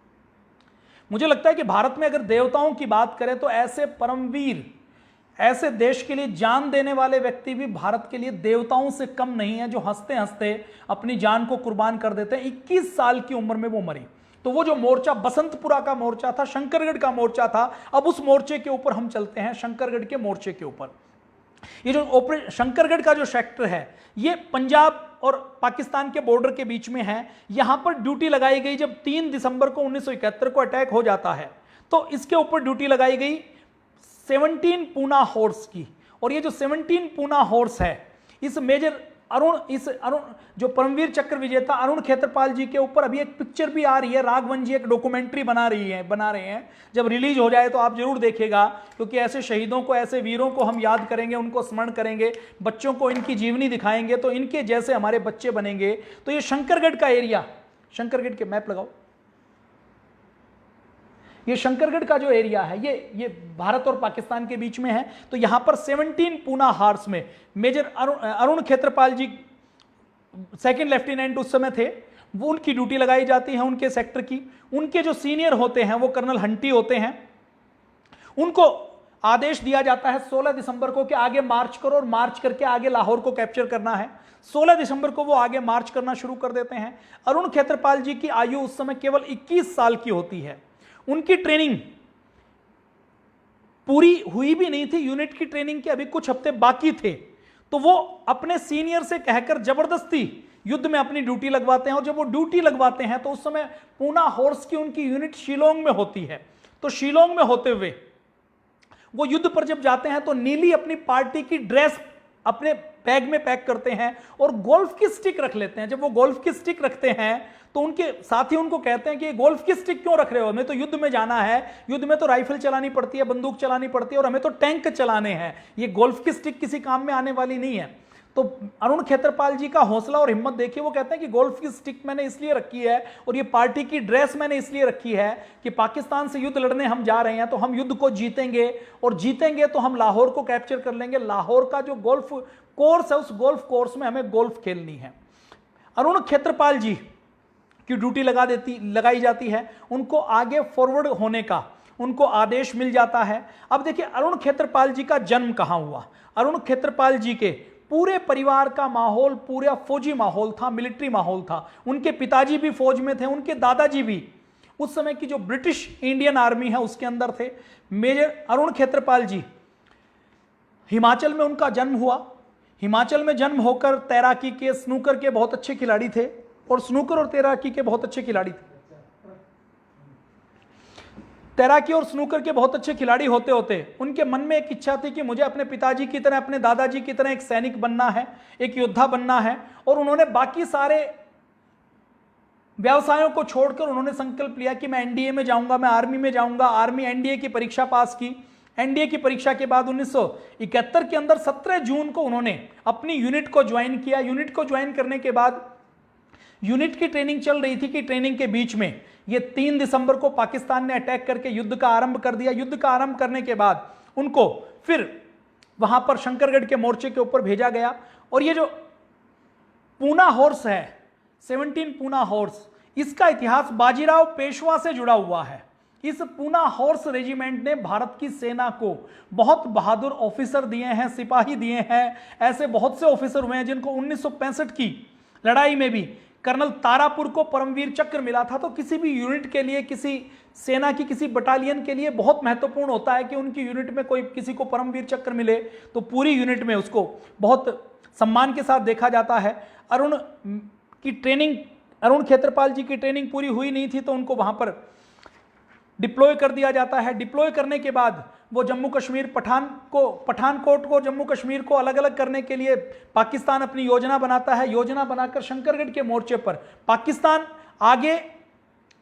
मुझे लगता है कि भारत में अगर देवताओं की बात करें तो ऐसे परमवीर, ऐसे देश के लिए जान देने वाले व्यक्ति भी भारत के लिए देवताओं से कम नहीं है, जो हंसते हंसते अपनी जान को कुर्बान कर देते हैं। 21 साल की उम्र में वो मरे। तो वो जो मोर्चा बसंतपुरा का मोर्चा था, शंकरगढ़ का मोर्चा था, अब उस मोर्चे के ऊपर हम चलते हैं, शंकरगढ़ के मोर्चे के ऊपर। ये जो शंकरगढ़ का जो सेक्टर है, ये पंजाब और पाकिस्तान के बॉर्डर के बीच में है। यहां पर ड्यूटी लगाई गई जब 3 दिसंबर को 1971 को अटैक हो जाता है, तो इसके ऊपर ड्यूटी लगाई गई 17 पूना हॉर्स की। और ये जो 17 पूना हॉर्स है, इस मेजर अरुण जो परमवीर चक्र विजेता अरुण खेत्रपाल जी के ऊपर अभी एक पिक्चर भी आ रही है। राघवन जी एक डॉक्यूमेंट्री बना रहे हैं। जब रिलीज हो जाए तो आप जरूर देखिएगा, क्योंकि ऐसे शहीदों को, ऐसे वीरों को हम याद करेंगे, उनको स्मरण करेंगे, बच्चों को इनकी जीवनी दिखाएंगे, तो इनके जैसे हमारे बच्चे बनेंगे। तो ये शंकरगढ़ का एरिया, शंकरगढ़ के मैप लगाओ, ये शंकरगढ़ का जो एरिया है ये भारत और पाकिस्तान के बीच में है। तो यहां पर 17 पूना हार्स में मेजर अरुण खेत्रपाल जी सेकंड लेफ्टिनेंट उस समय थे, वो उनकी ड्यूटी लगाई जाती है उनके सेक्टर की। उनके जो सीनियर होते हैं वो कर्नल हंटी होते हैं। उनको आदेश दिया जाता है 16 दिसंबर को कि आगे मार्च करो, और मार्च करके आगे लाहौर को कैप्चर करना है। 16 दिसंबर को वो आगे मार्च करना शुरू कर देते हैं। अरुण खेत्रपाल जी की आयु उस समय केवल 21 साल की होती है। उनकी ट्रेनिंग पूरी हुई भी नहीं थी, यूनिट की ट्रेनिंग के अभी कुछ हफ्ते बाकी थे। तो वो अपने सीनियर से कहकर जबरदस्ती युद्ध में अपनी ड्यूटी लगवाते हैं। और जब वो ड्यूटी लगवाते हैं तो उस समय पूना हॉर्स की उनकी यूनिट शिलोंग में होती है। तो शिलोंग में होते हुए वो युद्ध पर जब जाते हैं तो नीली अपनी पार्टी की ड्रेस अपने बैग में पैक करते हैं और गोल्फ की स्टिक रख लेते हैं। जब वो गोल्फ की स्टिक रखते हैं तो उनके साथी उनको कहते हैं कि गोल्फ की स्टिक क्यों रख रहे हो, हमें तो युद्ध में जाना है, युद्ध में तो राइफल चलानी पड़ती है, बंदूक चलानी पड़ती है, और हमें तो टैंक चलाने हैं, ये गोल्फ की स्टिक किसी काम में आने वाली नहीं है। तो अरुण खेत्रपाल जी का हौसला और हिम्मत देखिए, वो कहते हैं कि गोल्फ की स्टिक मैंने इसलिए रखी है और ये पार्टी की ड्रेस मैंने इसलिए रखी है कि पाकिस्तान से युद्ध लड़ने हम जा रहे हैं तो हम युद्ध को जीतेंगे, और जीतेंगे तो हम लाहौर को कैप्चर कर लेंगे। लाहौर का जो गोल्फ कोर्स है, उस गोल्फ कोर्स में हमें गोल्फ खेलनी है। अरुण खेत्रपाल जी की ड्यूटी लगाई जाती है, उनको आगे फॉरवर्ड होने का उनको आदेश मिल जाता है। अब देखिए अरुण खेत्रपाल जी का जन्म कहां हुआ। अरुण खेत्रपाल जी के पूरे परिवार का माहौल पूरा फौजी माहौल था, मिलिट्री माहौल था। उनके पिताजी भी फौज में थे, उनके दादाजी भी उस समय की जो ब्रिटिश इंडियन आर्मी है उसके अंदर थे। मेजर अरुण खेत्रपाल जी, हिमाचल में उनका जन्म हुआ। हिमाचल में जन्म होकर तैराकी के, स्नूकर के बहुत अच्छे खिलाड़ी थे, और स्नूकर और तैराकी के बहुत अच्छे खिलाड़ी थे। तैराकी और स्नूकर के बहुत अच्छे खिलाड़ी होते होते उनके मन में एक इच्छा थी कि मुझे अपने पिताजी की तरह, अपने दादाजी की तरह एक सैनिक बनना है, एक योद्धा बनना है। और उन्होंने बाकी सारे व्यवसायों को छोड़कर उन्होंने संकल्प लिया कि मैं एनडीए में जाऊंगा, मैं आर्मी में जाऊंगा। आर्मी एनडीए की परीक्षा पास की। एनडीए की परीक्षा के बाद 1971 के अंदर 17 जून को उन्होंने अपनी यूनिट को ज्वाइन किया। यूनिट को ज्वाइन करने के बाद यूनिट की ट्रेनिंग चल रही थी कि ट्रेनिंग के बीच में ये 3 दिसंबर को पाकिस्तान ने अटैक करके युद्ध का आरंभ कर दिया। युद्ध का आरंभ करने के बाद उनको फिर वहां पर शंकरगढ़ के मोर्चे के ऊपर भेजा गया। और ये जो पूना हॉर्स है, 17 पूना हॉर्स, इसका इतिहास बाजीराव पेशवा से जुड़ा हुआ है। इस पूना हॉर्स रेजिमेंट ने भारत की सेना को बहुत बहादुर ऑफिसर दिए हैं, सिपाही दिए हैं। ऐसे बहुत से ऑफिसर हुए हैं जिनको 1965 की लड़ाई में भी कर्नल तारापुर को परमवीर चक्र मिला था। तो किसी भी यूनिट के लिए, किसी सेना की किसी बटालियन के लिए बहुत महत्वपूर्ण होता है कि उनकी यूनिट में कोई किसी को परमवीर चक्र मिले, तो पूरी यूनिट में उसको बहुत सम्मान के साथ देखा जाता है। अरुण खेत्रपाल जी की ट्रेनिंग पूरी हुई नहीं थी, तो उनको वहां पर डिप्लॉय कर दिया जाता है। डिप्लॉय करने के बाद वो जम्मू कश्मीर, पठानकोट को, जम्मू कश्मीर को अलग अलग करने के लिए पाकिस्तान अपनी योजना बनाता है। योजना बनाकर शंकरगढ़ के मोर्चे पर पाकिस्तान आगे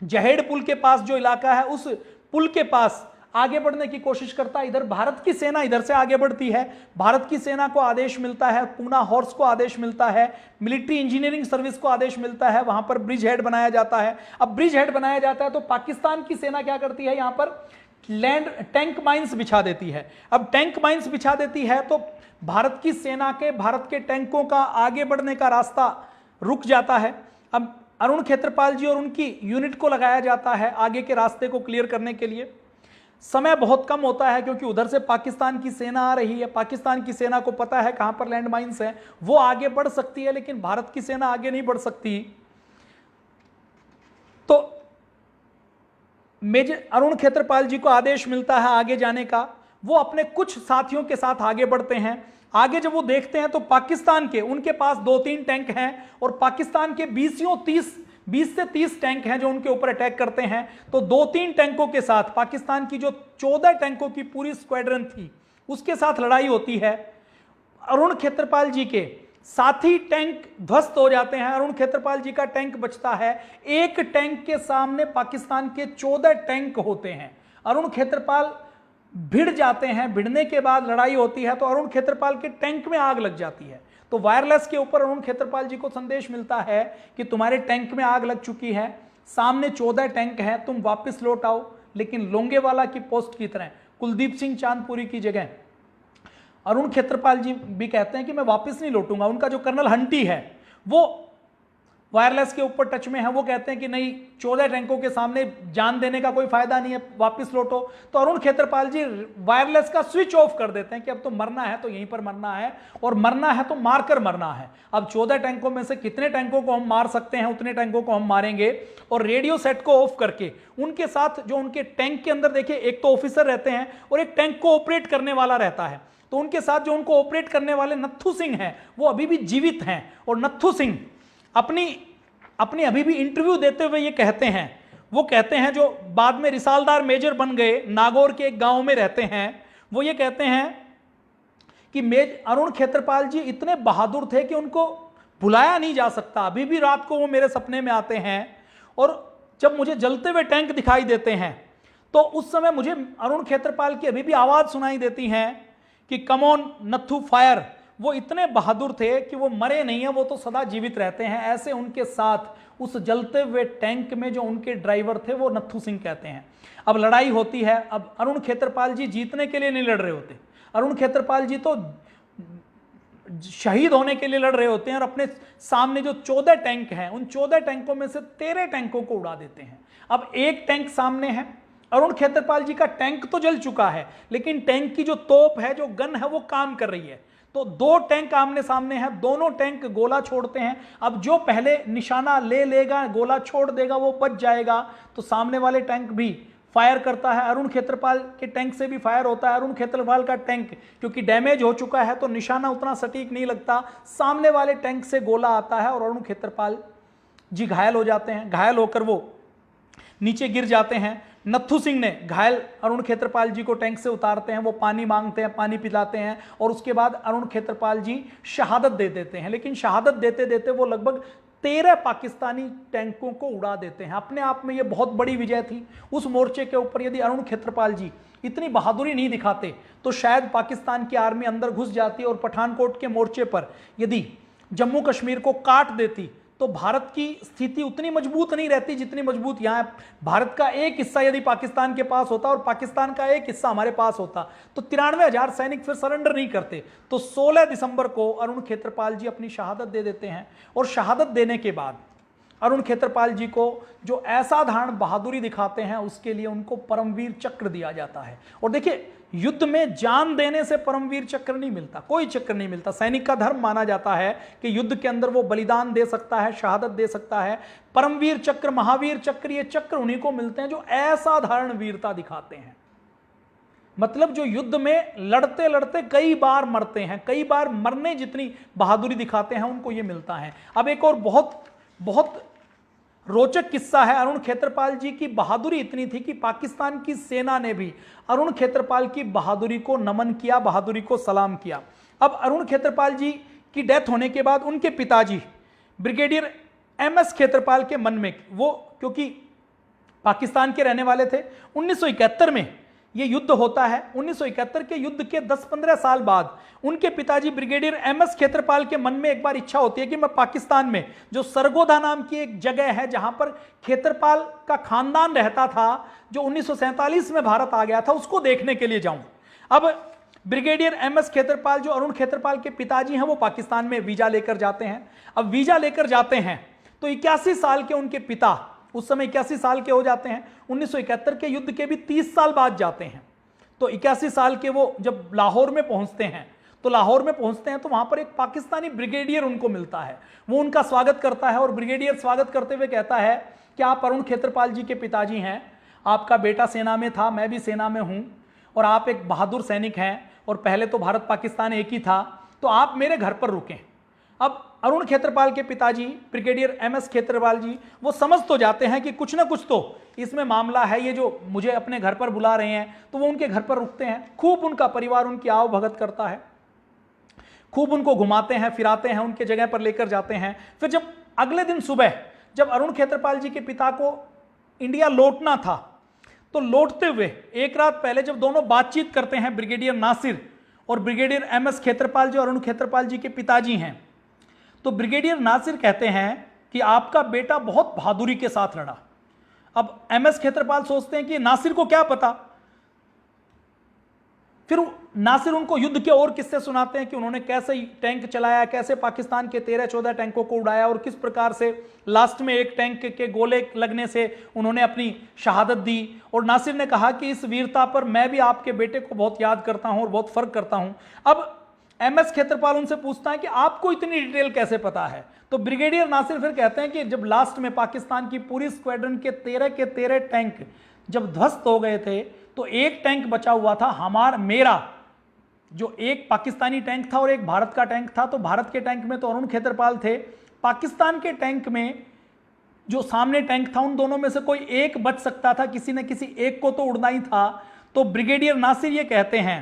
जहेड़ पुल के पास जो इलाका है, उस पुल के पास आगे बढ़ने की कोशिश करता है। इधर भारत की सेना इधर से आगे बढ़ती है। भारत की सेना को आदेश मिलता है, पूना हॉर्स को आदेश मिलता है, मिलिट्री इंजीनियरिंग सर्विस को आदेश मिलता है, वहां पर ब्रिज हेड बनाया जाता है। अब ब्रिज हेड बनाया जाता है तो पाकिस्तान की सेना क्या करती है, यहां पर लैंड टैंक माइंस बिछा देती है। अब टैंक माइंस बिछा देती है तो भारत की सेना के, भारत के टैंकों का आगे बढ़ने का रास्ता रुक जाता है। अब अरुण खेत्रपाल जी और उनकी यूनिट को लगाया जाता है आगे के रास्ते को क्लियर करने के लिए। समय बहुत कम होता है क्योंकि उधर से पाकिस्तान की सेना आ रही है। पाकिस्तान की सेना को पता है कहां पर लैंड माइंस है, वो आगे बढ़ सकती है, लेकिन भारत की सेना आगे नहीं बढ़ सकती। तो मेजर अरुण खेत्रपाल जी को आदेश मिलता है आगे जाने का। वो अपने कुछ साथियों के साथ आगे बढ़ते हैं। आगे जब वो देखते हैं तो पाकिस्तान के, उनके पास 2-3 टैंक हैं और पाकिस्तान के 20 से 30 टैंक हैं जो उनके ऊपर अटैक करते हैं। तो 2-3 टैंकों के साथ पाकिस्तान की जो 14 टैंकों की पूरी स्क्वाड्रन थी उसके साथ लड़ाई होती है। अरुण खेत्रपाल जी के साथी टैंक ध्वस्त हो जाते हैं, अरुण खेत्रपाल जी का टैंक बचता है। एक टैंक के सामने पाकिस्तान के 14 टैंक होते हैं। अरुण खेत्रपाल भिड़ जाते हैं। भिड़ने के बाद लड़ाई होती है तो अरुण खेत्रपाल के टैंक में आग लग जाती है। तो वायरलेस के ऊपर अरुण खेत्रपाल जी को संदेश मिलता है कि तुम्हारे टैंक में आग लग चुकी है, सामने 14 टैंक हैं, तुम वापस लौट आओ। लेकिन लोंगेवाला की पोस्ट की तरह कुलदीप सिंह चांदपुरी की जगह अरुण खेत्रपाल जी भी कहते हैं कि मैं वापस नहीं लौटूंगा। उनका जो कर्नल हंटी है वो वायरलेस के ऊपर टच में है, वो कहते हैं कि नहीं, 14 टैंकों के सामने जान देने का कोई फायदा नहीं है, वापस लौटो। तो अरुण खेत्रपाल जी वायरलेस का स्विच ऑफ कर देते हैं कि अब तो मरना है तो यहीं पर मरना है, और मरना है तो मारकर मरना है। अब 14 टैंकों में से कितने टैंकों को हम मार सकते हैं उतने टैंकों को हम मारेंगे। और रेडियो सेट को ऑफ करके उनके साथ जो उनके टैंक के अंदर, देखिए एक तो ऑफिसर रहते हैं और एक टैंक को ऑपरेट करने वाला रहता है। तो उनके साथ जो उनको ऑपरेट करने वाले नत्थू सिंह हैं वो अभी भी जीवित हैं। और नत्थू सिंह अपनी अभी भी इंटरव्यू देते हुए ये कहते हैं, वो कहते हैं, जो बाद में रिसालदार मेजर बन गए, नागौर के एक गांव में रहते हैं, वो ये कहते हैं कि अरुण खेत्रपाल जी इतने बहादुर थे कि उनको भुलाया नहीं जा सकता। अभी भी रात को वो मेरे सपने में आते हैं और जब मुझे जलते हुए टैंक दिखाई देते हैं तो उस समय मुझे अरुण खेत्रपाल की अभी भी आवाज सुनाई देती है कि कम ऑन नत्थू फायर। वो इतने बहादुर थे कि वो मरे नहीं है, वो तो सदा जीवित रहते हैं। ऐसे उनके साथ उस जलते हुए टैंक में जो उनके ड्राइवर थे वो नत्थू सिंह कहते हैं। अब लड़ाई होती है। अब अरुण खेत्रपाल जी जीतने के लिए नहीं लड़ रहे होते, अरुण खेत्रपाल जी तो शहीद होने के लिए लड़ रहे होते हैं और अपने सामने जो 14 टैंक हैं उन 14 टैंकों में से 13 टैंकों को उड़ा देते हैं। अब एक टैंक सामने है, अरुण खेत्रपाल जी का टैंक तो जल चुका है लेकिन टैंक की जो तोप है, जो गन है, वो काम कर रही है। तो 2 टैंक आमने सामने हैं, दोनों टैंक गोला छोड़ते हैं। अब जो पहले निशाना ले लेगा, गोला छोड़ देगा, वो बच जाएगा। तो सामने वाले टैंक भी फायर करता है, अरुण खेत्रपाल के टैंक से भी फायर होता है। अरुण खेत्रपाल का टैंक क्योंकि डैमेज हो चुका है तो निशाना उतना सटीक नहीं लगता, सामने वाले टैंक से गोला आता है और अरुण खेत्रपाल जी घायल हो जाते हैं। घायल होकर वो नीचे गिर जाते हैं। नत्थू सिंह ने घायल अरुण खेत्रपाल जी को टैंक से उतारते हैं, वो पानी मांगते हैं, पानी पिलाते हैं और उसके बाद अरुण खेत्रपाल जी शहादत दे देते हैं। लेकिन शहादत देते देते वो लगभग 13 पाकिस्तानी टैंकों को उड़ा देते हैं। अपने आप में ये बहुत बड़ी विजय थी। उस मोर्चे के ऊपर यदि अरुण खेत्रपाल जी इतनी बहादुरी नहीं दिखाते तो शायद पाकिस्तान की आर्मी अंदर घुस जाती और पठानकोट के मोर्चे पर यदि जम्मू कश्मीर को काट देती तो भारत की स्थिति उतनी मजबूत नहीं रहती जितनी मजबूत यहाँ। भारत का एक हिस्सा यदि पाकिस्तान के पास होता और पाकिस्तान का एक हिस्सा हमारे पास होता तो 93,000 सैनिक फिर सरेंडर नहीं करते। तो 16 दिसंबर को अरुण खेत्रपाल जी अपनी शहादत दे देते हैं और शहादत देने के बाद अरुण खेत्रपाल जी को जो असाधारण बहादुरी दिखाते हैं उसके लिए उनको परमवीर चक्र दिया जाता है। और देखिए, युद्ध में जान देने से परमवीर चक्र नहीं मिलता, कोई चक्र नहीं मिलता। सैनिक का धर्म माना जाता है कि युद्ध के अंदर वो बलिदान दे सकता है, शहादत दे सकता है। परमवीर चक्र, महावीर चक्र, ये चक्र उन्हीं को मिलते हैं जो असाधारण वीरता दिखाते हैं। मतलब जो युद्ध में लड़ते लड़ते कई बार मरते हैं, कई बार मरने जितनी बहादुरी दिखाते हैं, उनको ये मिलता है। अब एक और बहुत बहुत रोचक किस्सा है। अरुण खेत्रपाल जी की बहादुरी इतनी थी कि पाकिस्तान की सेना ने भी अरुण खेत्रपाल की बहादुरी को नमन किया, बहादुरी को सलाम किया। अब अरुण खेत्रपाल जी की डेथ होने के बाद उनके पिताजी ब्रिगेडियर MS खेत्रपाल के मन में, वो क्योंकि पाकिस्तान के रहने वाले थे, 1971 में ये युद्ध होता है। 1971 के युद्ध के 10-15 साल बाद उनके पिताजी ब्रिगेडियर MS खेत्रपाल के मन में एक बार इच्छा होती है कि मैं पाकिस्तान में जो सरगोधा नाम की एक जगह है जहां पर खेत्रपाल का खानदान रहता था, जो 1947 में भारत आ गया था, उसको देखने के लिए जाऊं। अब ब्रिगेडियर MS खेत्रपाल जो अरुण खेत्रपाल के पिताजी हैं वो पाकिस्तान में वीजा लेकर जाते हैं। अब वीजा लेकर जाते हैं तो 81 साल के उनके पिता उस समय 81 साल के हो जाते हैं। 1971 के युद्ध के भी 30 साल बाद जाते हैं। तो 81 साल के वो जब लाहौर में पहुंचते हैं तो वहां पर एक पाकिस्तानी ब्रिगेडियर उनको मिलता है। वो उनका स्वागत करता है और ब्रिगेडियर स्वागत करते हुए कहता है कि आप अरुण खेत्रपाल जी के पिताजी हैं, आपका बेटा सेना में था, मैं भी सेना में हूं और आप एक बहादुर सैनिक हैं और पहले तो भारत पाकिस्तान एक ही था, तो आप मेरे घर पर रुकें। अब अरुण खेत्रपाल के पिताजी ब्रिगेडियर MS खेत्रपाल जी वो समझ तो जाते हैं कि कुछ ना कुछ तो इसमें मामला है, ये जो मुझे अपने घर पर बुला रहे हैं, तो वो उनके घर पर रुकते हैं। खूब उनका परिवार उनकी आव भगत करता है, खूब उनको घुमाते हैं, फिराते हैं, उनके जगह पर लेकर जाते हैं। फिर जब अगले दिन सुबह जब अरुण खेत्रपाल जी के पिता को इंडिया लौटना था तो लौटते हुए एक रात पहले जब दोनों बातचीत करते हैं, ब्रिगेडियर नासिर और ब्रिगेडियर MS खेत्रपाल जो अरुण खेत्रपाल जी के पिताजी हैं, तो ब्रिगेडियर नासिर कहते हैं कि आपका बेटा बहुत बहादुरी के साथ लड़ा। अब MS खेत्रपाल सोचते हैं कि नासिर को क्या पता। फिर नासिर उनको युद्ध के और किस्से सुनाते हैं कि उन्होंने कैसे टैंक चलाया, कैसे पाकिस्तान के 13-14 टैंकों को उड़ाया और किस प्रकार से लास्ट में एक टैंक के गोले लगने से उन्होंने अपनी शहादत दी। और नासिर ने कहा कि इस वीरता पर मैं भी आपके बेटे को बहुत याद करता हूं और बहुत फर्क करता हूं। अब MS खेत्रपाल उनसे पूछता है कि आपको इतनी डिटेल कैसे पता है। तो ब्रिगेडियर नासिर फिर कहते हैं कि जब लास्ट में पाकिस्तान की पूरी स्क्वाड्रन के 13 टैंक जब ध्वस्त हो गए थे तो एक टैंक बचा हुआ था मेरा, जो एक पाकिस्तानी टैंक था और एक भारत का टैंक था। तो भारत के टैंक में तो अरुण खेत्रपाल थे, पाकिस्तान के टैंक में जो सामने टैंक था उन दोनों में से कोई एक बच सकता था, किसी न किसी एक को तो उड़ना ही था। तो ब्रिगेडियर नासिर ये कहते हैं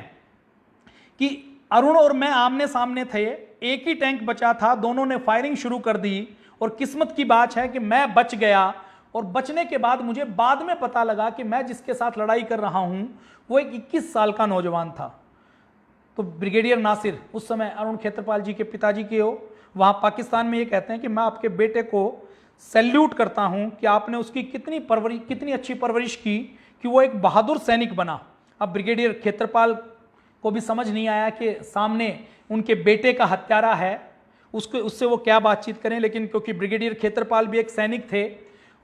कि अरुण और मैं आमने सामने थे, एक ही टैंक बचा था, दोनों ने फायरिंग शुरू कर दी और किस्मत की बात है कि मैं बच गया। और बचने के बाद मुझे बाद में पता लगा कि मैं जिसके साथ लड़ाई कर रहा हूं वो एक 21 साल का नौजवान था। तो ब्रिगेडियर नासिर, उस समय अरुण खेत्रपाल जी के पिताजी के हो, वहाँ पाकिस्तान में ये कहते हैं कि मैं आपके बेटे को सैल्यूट करता हूँ कि आपने उसकी कितनी अच्छी परवरिश की कि वो एक बहादुर सैनिक बना। अब ब्रिगेडियर खेत्रपाल को भी समझ नहीं आया कि सामने उनके बेटे का हत्यारा है, उससे वो क्या बातचीत करें, लेकिन क्योंकि ब्रिगेडियर खेत्रपाल भी एक सैनिक थे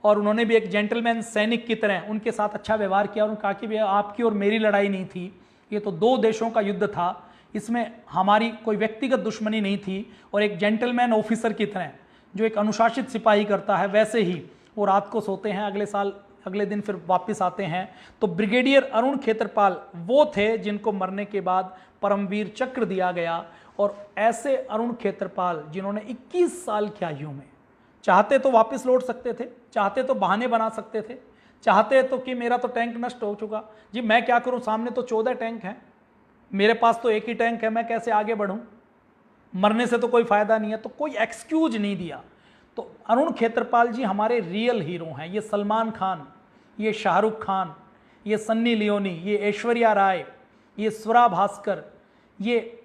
और उन्होंने भी एक जेंटलमैन सैनिक की तरह उनके साथ अच्छा व्यवहार किया और कहा कि भैया आपकी और मेरी लड़ाई नहीं थी, ये तो दो देशों का युद्ध था, इसमें हमारी कोई व्यक्तिगत दुश्मनी नहीं थी, और एक जेंटलमैन ऑफिसर की तरह जो एक अनुशासित सिपाही करता है वैसे ही वो रात को सोते हैं, अगले दिन फिर वापस आते हैं। तो ब्रिगेडियर अरुण खेत्रपाल वो थे जिनको मरने के बाद परमवीर चक्र दिया गया। और ऐसे अरुण खेत्रपाल जिन्होंने 21 साल की आयु में चाहते तो वापस लौट सकते थे, चाहते तो बहाने बना सकते थे, चाहते तो कि मेरा तो टैंक नष्ट हो चुका जी, मैं क्या करूं, सामने तो 14 टैंक हैं, मेरे पास तो एक ही टैंक है, मैं कैसे आगे बढ़ूं, मरने से तो कोई फायदा नहीं है, तो कोई एक्सक्यूज नहीं दिया। तो अरुण खेत्रपाल जी हमारे रियल हीरो हैं। ये सलमान खान, ये शाहरुख खान, ये सन्नी लियोनी, ये ऐश्वर्या राय, ये स्वरा भास्कर, ये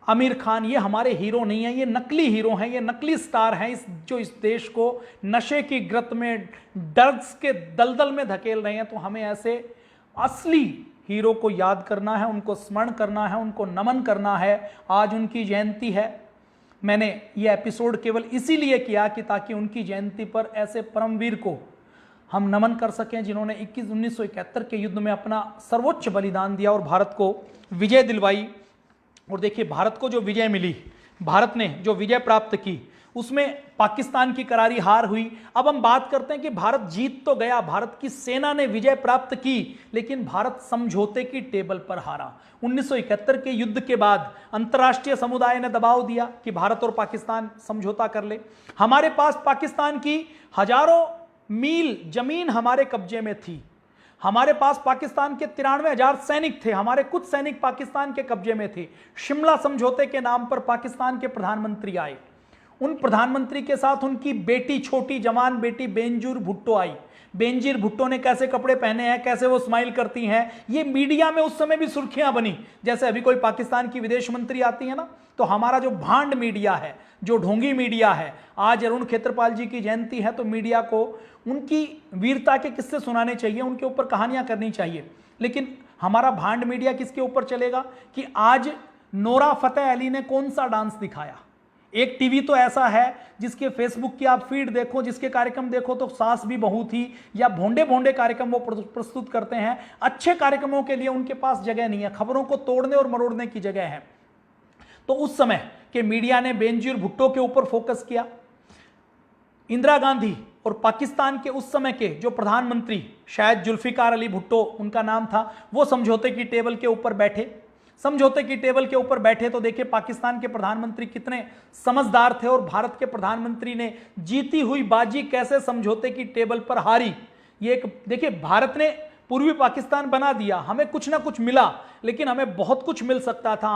आमिर खान, ये हमारे हीरो नहीं हैं, ये नकली हीरो हैं, ये नकली स्टार हैं जो इस देश को नशे की ग्रत में, ड्रग्स के दलदल में धकेल रहे हैं। तो हमें ऐसे असली हीरो को याद करना है, उनको स्मरण करना है, उनको नमन करना है। आज उनकी जयंती है। मैंने ये एपिसोड केवल इसीलिए किया कि ताकि उनकी जयंती पर ऐसे परमवीर को हम नमन कर सकें जिन्होंने 1971 के युद्ध में अपना सर्वोच्च बलिदान दिया और भारत को विजय दिलवाई। और देखिए, भारत को जो विजय मिली, भारत ने जो विजय प्राप्त की, उसमें पाकिस्तान की करारी हार हुई। अब हम बात करते हैं कि भारत जीत तो गया, भारत की सेना ने विजय प्राप्त की, लेकिन भारत समझौते की टेबल पर हारा। 1971 के युद्ध के बाद अंतर्राष्ट्रीय समुदाय ने दबाव दिया कि भारत और पाकिस्तान समझौता कर ले। हमारे पास पाकिस्तान की हजारों मील जमीन हमारे कब्जे में थी, हमारे पास पाकिस्तान के 93,000 सैनिक थे, हमारे कुछ सैनिक पाकिस्तान के कब्जे में थे। शिमला समझौते के नाम पर पाकिस्तान के प्रधानमंत्री आए, उन प्रधानमंत्री के साथ उनकी बेटी, छोटी जवान बेटी बेनजीर भुट्टो आई। बेनजीर भुट्टो ने कैसे कपड़े पहने हैं, कैसे वो स्माइल करती हैं, ये मीडिया में उस समय भी सुर्खियां बनी। जैसे अभी कोई पाकिस्तान की विदेश मंत्री आती है ना, तो हमारा जो भांड मीडिया है, जो ढोंगी मीडिया है, आज अरुण खेत्रपाल जी की जयंती है तो मीडिया को उनकी वीरता के किस्से सुनाने चाहिए, उनके ऊपर कहानियां करनी चाहिए। लेकिन हमारा भांड मीडिया किसके ऊपर चलेगा कि आज नोरा फतेह अली ने कौन सा डांस दिखाया। एक टीवी तो ऐसा है जिसके फेसबुक की आप फीड देखो, जिसके कार्यक्रम देखो तो सास भी बहू थी या भोंडे भोंडे कार्यक्रम वो प्रस्तुत करते हैं। अच्छे कार्यक्रमों के लिए उनके पास जगह नहीं है, खबरों को तोड़ने और मरोड़ने की जगह है। तो उस समय के मीडिया ने बेनजीर भुट्टो के ऊपर फोकस किया। इंदिरा गांधी और पाकिस्तान के उस समय के जो प्रधानमंत्री, शायद जुल्फिकार अली भुट्टो उनका नाम था, वो समझौते की टेबल के ऊपर बैठे। समझौते की टेबल के ऊपर बैठे तो देखिए पाकिस्तान के प्रधानमंत्री कितने समझदार थे और भारत के प्रधानमंत्री ने जीती हुई बाजी कैसे समझौते की टेबल पर हारी। ये एक देखिए, भारत ने पूर्वी पाकिस्तान बना दिया, हमें कुछ ना कुछ मिला, लेकिन हमें बहुत कुछ मिल सकता था।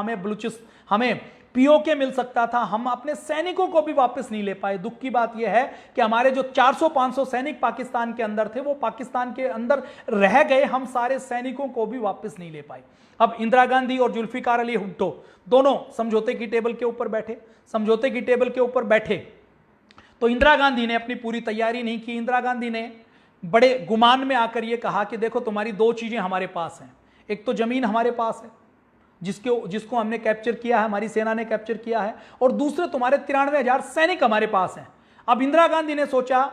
हमें पीओके मिल सकता था, हम अपने सैनिकों को भी वापस नहीं ले पाए। दुख की बात यह है कि हमारे जो 400-500 सैनिक पाकिस्तान के अंदर थे, वो पाकिस्तान के अंदर रह गए, हम सारे सैनिकों को भी वापस नहीं ले पाए। अब इंदिरा गांधी और जुल्फिकार अली भुट्टो दोनों समझौते की टेबल के ऊपर बैठे। समझौते की टेबल के ऊपर बैठे तो इंदिरा गांधी ने अपनी पूरी तैयारी नहीं की। इंदिरा गांधी ने बड़े गुमान में आकर यह कहा कि देखो, तुम्हारी दो चीजें हमारे पास हैं, एक तो जमीन हमारे पास है जिसको हमने कैप्चर किया है, हमारी सेना ने कैप्चर किया है, और दूसरे तुम्हारे 93,000 सैनिक हमारे पास हैं। अब इंदिरा गांधी ने सोचा,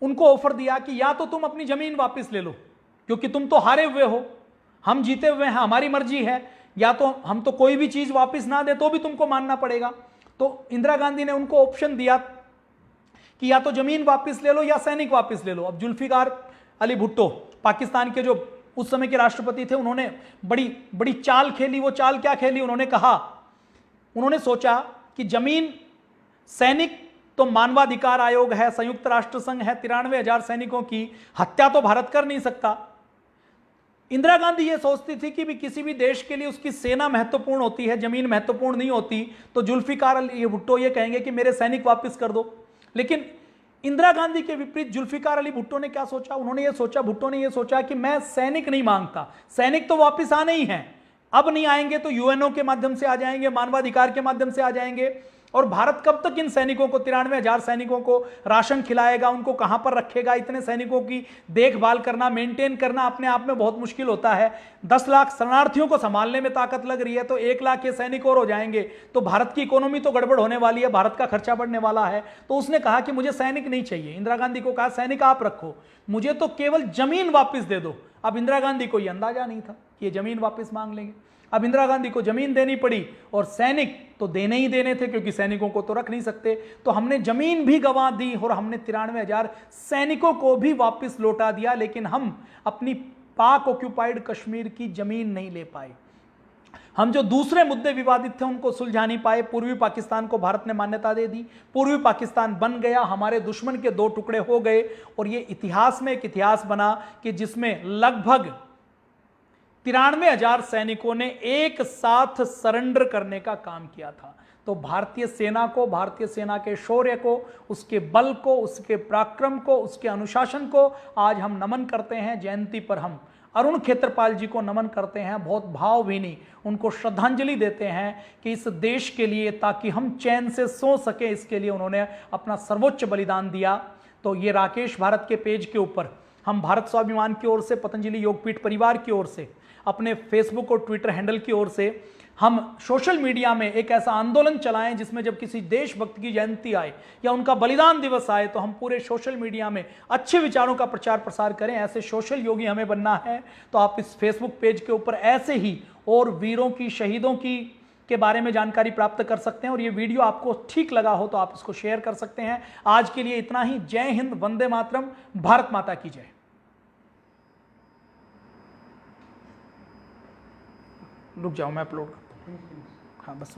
उनको ऑफर दिया कि या तो तुम अपनी जमीन वापस ले लो क्योंकि तुम तो हारे हुए हो, हम जीते हुए हैं, हमारी मर्जी है, या तो हम तो कोई भी चीज वापस ना दे तो भी तुमको मानना पड़ेगा। तो इंदिरा गांधी ने उनको ऑप्शन दिया कि या तो जमीन वापस ले लो या सैनिक वापस ले लो। अब जुल्फिकार अली भुट्टो पाकिस्तान के जो उस समय के राष्ट्रपति थे, उन्होंने बड़ी बड़ी चाल खेली। वो चाल क्या खेली? उन्होंने सोचा कि जमीन, सैनिक तो मानवाधिकार आयोग है, संयुक्त राष्ट्र संघ है, 93,000 सैनिकों की हत्या तो भारत कर नहीं सकता। इंदिरा गांधी ये सोचती थी कि भी किसी भी देश के लिए उसकी सेना महत्वपूर्ण होती है, जमीन महत्वपूर्ण नहीं होती। तो जुल्फिकार अली भुट्टो ये कहेंगे कि मेरे सैनिक वापस कर दो। लेकिन इंदिरा गांधी के विपरीत जुल्फिकार अली भुट्टो ने क्या सोचा? भुट्टो ने यह सोचा कि मैं सैनिक नहीं मांगता, सैनिक तो वापस आने ही हैं, अब नहीं आएंगे तो यूएनओ के माध्यम से आ जाएंगे, मानवाधिकार के माध्यम से आ जाएंगे। और भारत कब तक इन सैनिकों को, 93,000 सैनिकों को राशन खिलाएगा, उनको कहां पर रखेगा? इतने सैनिकों की देखभाल करना, मेंटेन करना अपने आप में बहुत मुश्किल होता है। 10 लाख शरणार्थियों को संभालने में ताकत लग रही है, तो 1 लाख ये सैनिक और हो जाएंगे तो भारत की इकोनॉमी तो गड़बड़ होने वाली है, भारत का खर्चा बढ़ने वाला है। तो उसने कहा कि मुझे सैनिक नहीं चाहिए। इंदिरा गांधी को कहा सैनिक आप रखो, मुझे तो केवल जमीन वापस दे दो। अब इंदिरा गांधी को यह अंदाजा नहीं था कि ये जमीन वापस मांग लेंगे। अब इंदिरा गांधी को जमीन देनी पड़ी और सैनिक तो देने ही देने थे, क्योंकि सैनिकों को तो रख नहीं सकते। तो हमने जमीन भी गंवा दी और हमने 93,000 सैनिकों को भी वापस लौटा दिया, लेकिन हम अपनी पाक ऑक्यूपाइड कश्मीर की जमीन नहीं ले पाए। हम जो दूसरे मुद्दे विवादित थे उनको सुलझा नहीं पाए। पूर्वी पाकिस्तान को भारत ने मान्यता दे दी, पूर्वी पाकिस्तान बन गया, हमारे दुश्मन के 2 टुकड़े हो गए। और ये इतिहास में एक इतिहास बना कि जिसमें लगभग 93,000 सैनिकों ने एक साथ सरेंडर करने का काम किया था। तो भारतीय सेना को, भारतीय सेना के शौर्य को, उसके बल को, उसके पराक्रम को, उसके अनुशासन को आज हम नमन करते हैं। जयंती पर हम अरुण खेत्रपाल जी को नमन करते हैं, बहुत भावभीनी उनको श्रद्धांजलि देते हैं कि इस देश के लिए, ताकि हम चैन से सो सके, इसके लिए उन्होंने अपना सर्वोच्च बलिदान दिया। तो ये राकेश भारत के पेज के ऊपर हम भारत स्वाभिमान की ओर से, पतंजलि योगपीठ परिवार की ओर से, अपने फेसबुक और ट्विटर हैंडल की ओर से हम सोशल मीडिया में एक ऐसा आंदोलन चलाएं जिसमें जब किसी देशभक्त की जयंती आए या उनका बलिदान दिवस आए तो हम पूरे सोशल मीडिया में अच्छे विचारों का प्रचार प्रसार करें। ऐसे सोशल योगी हमें बनना है। तो आप इस फेसबुक पेज के ऊपर ऐसे ही और वीरों की, शहीदों की के बारे में जानकारी प्राप्त कर सकते हैं। और ये वीडियो आपको ठीक लगा हो तो आप इसको शेयर कर सकते हैं। आज के लिए इतना ही। जय हिंद, वंदे मातरम, भारत माता की जय। रुक जाओ, मैं अपलोड करता हूँ। हाँ बस।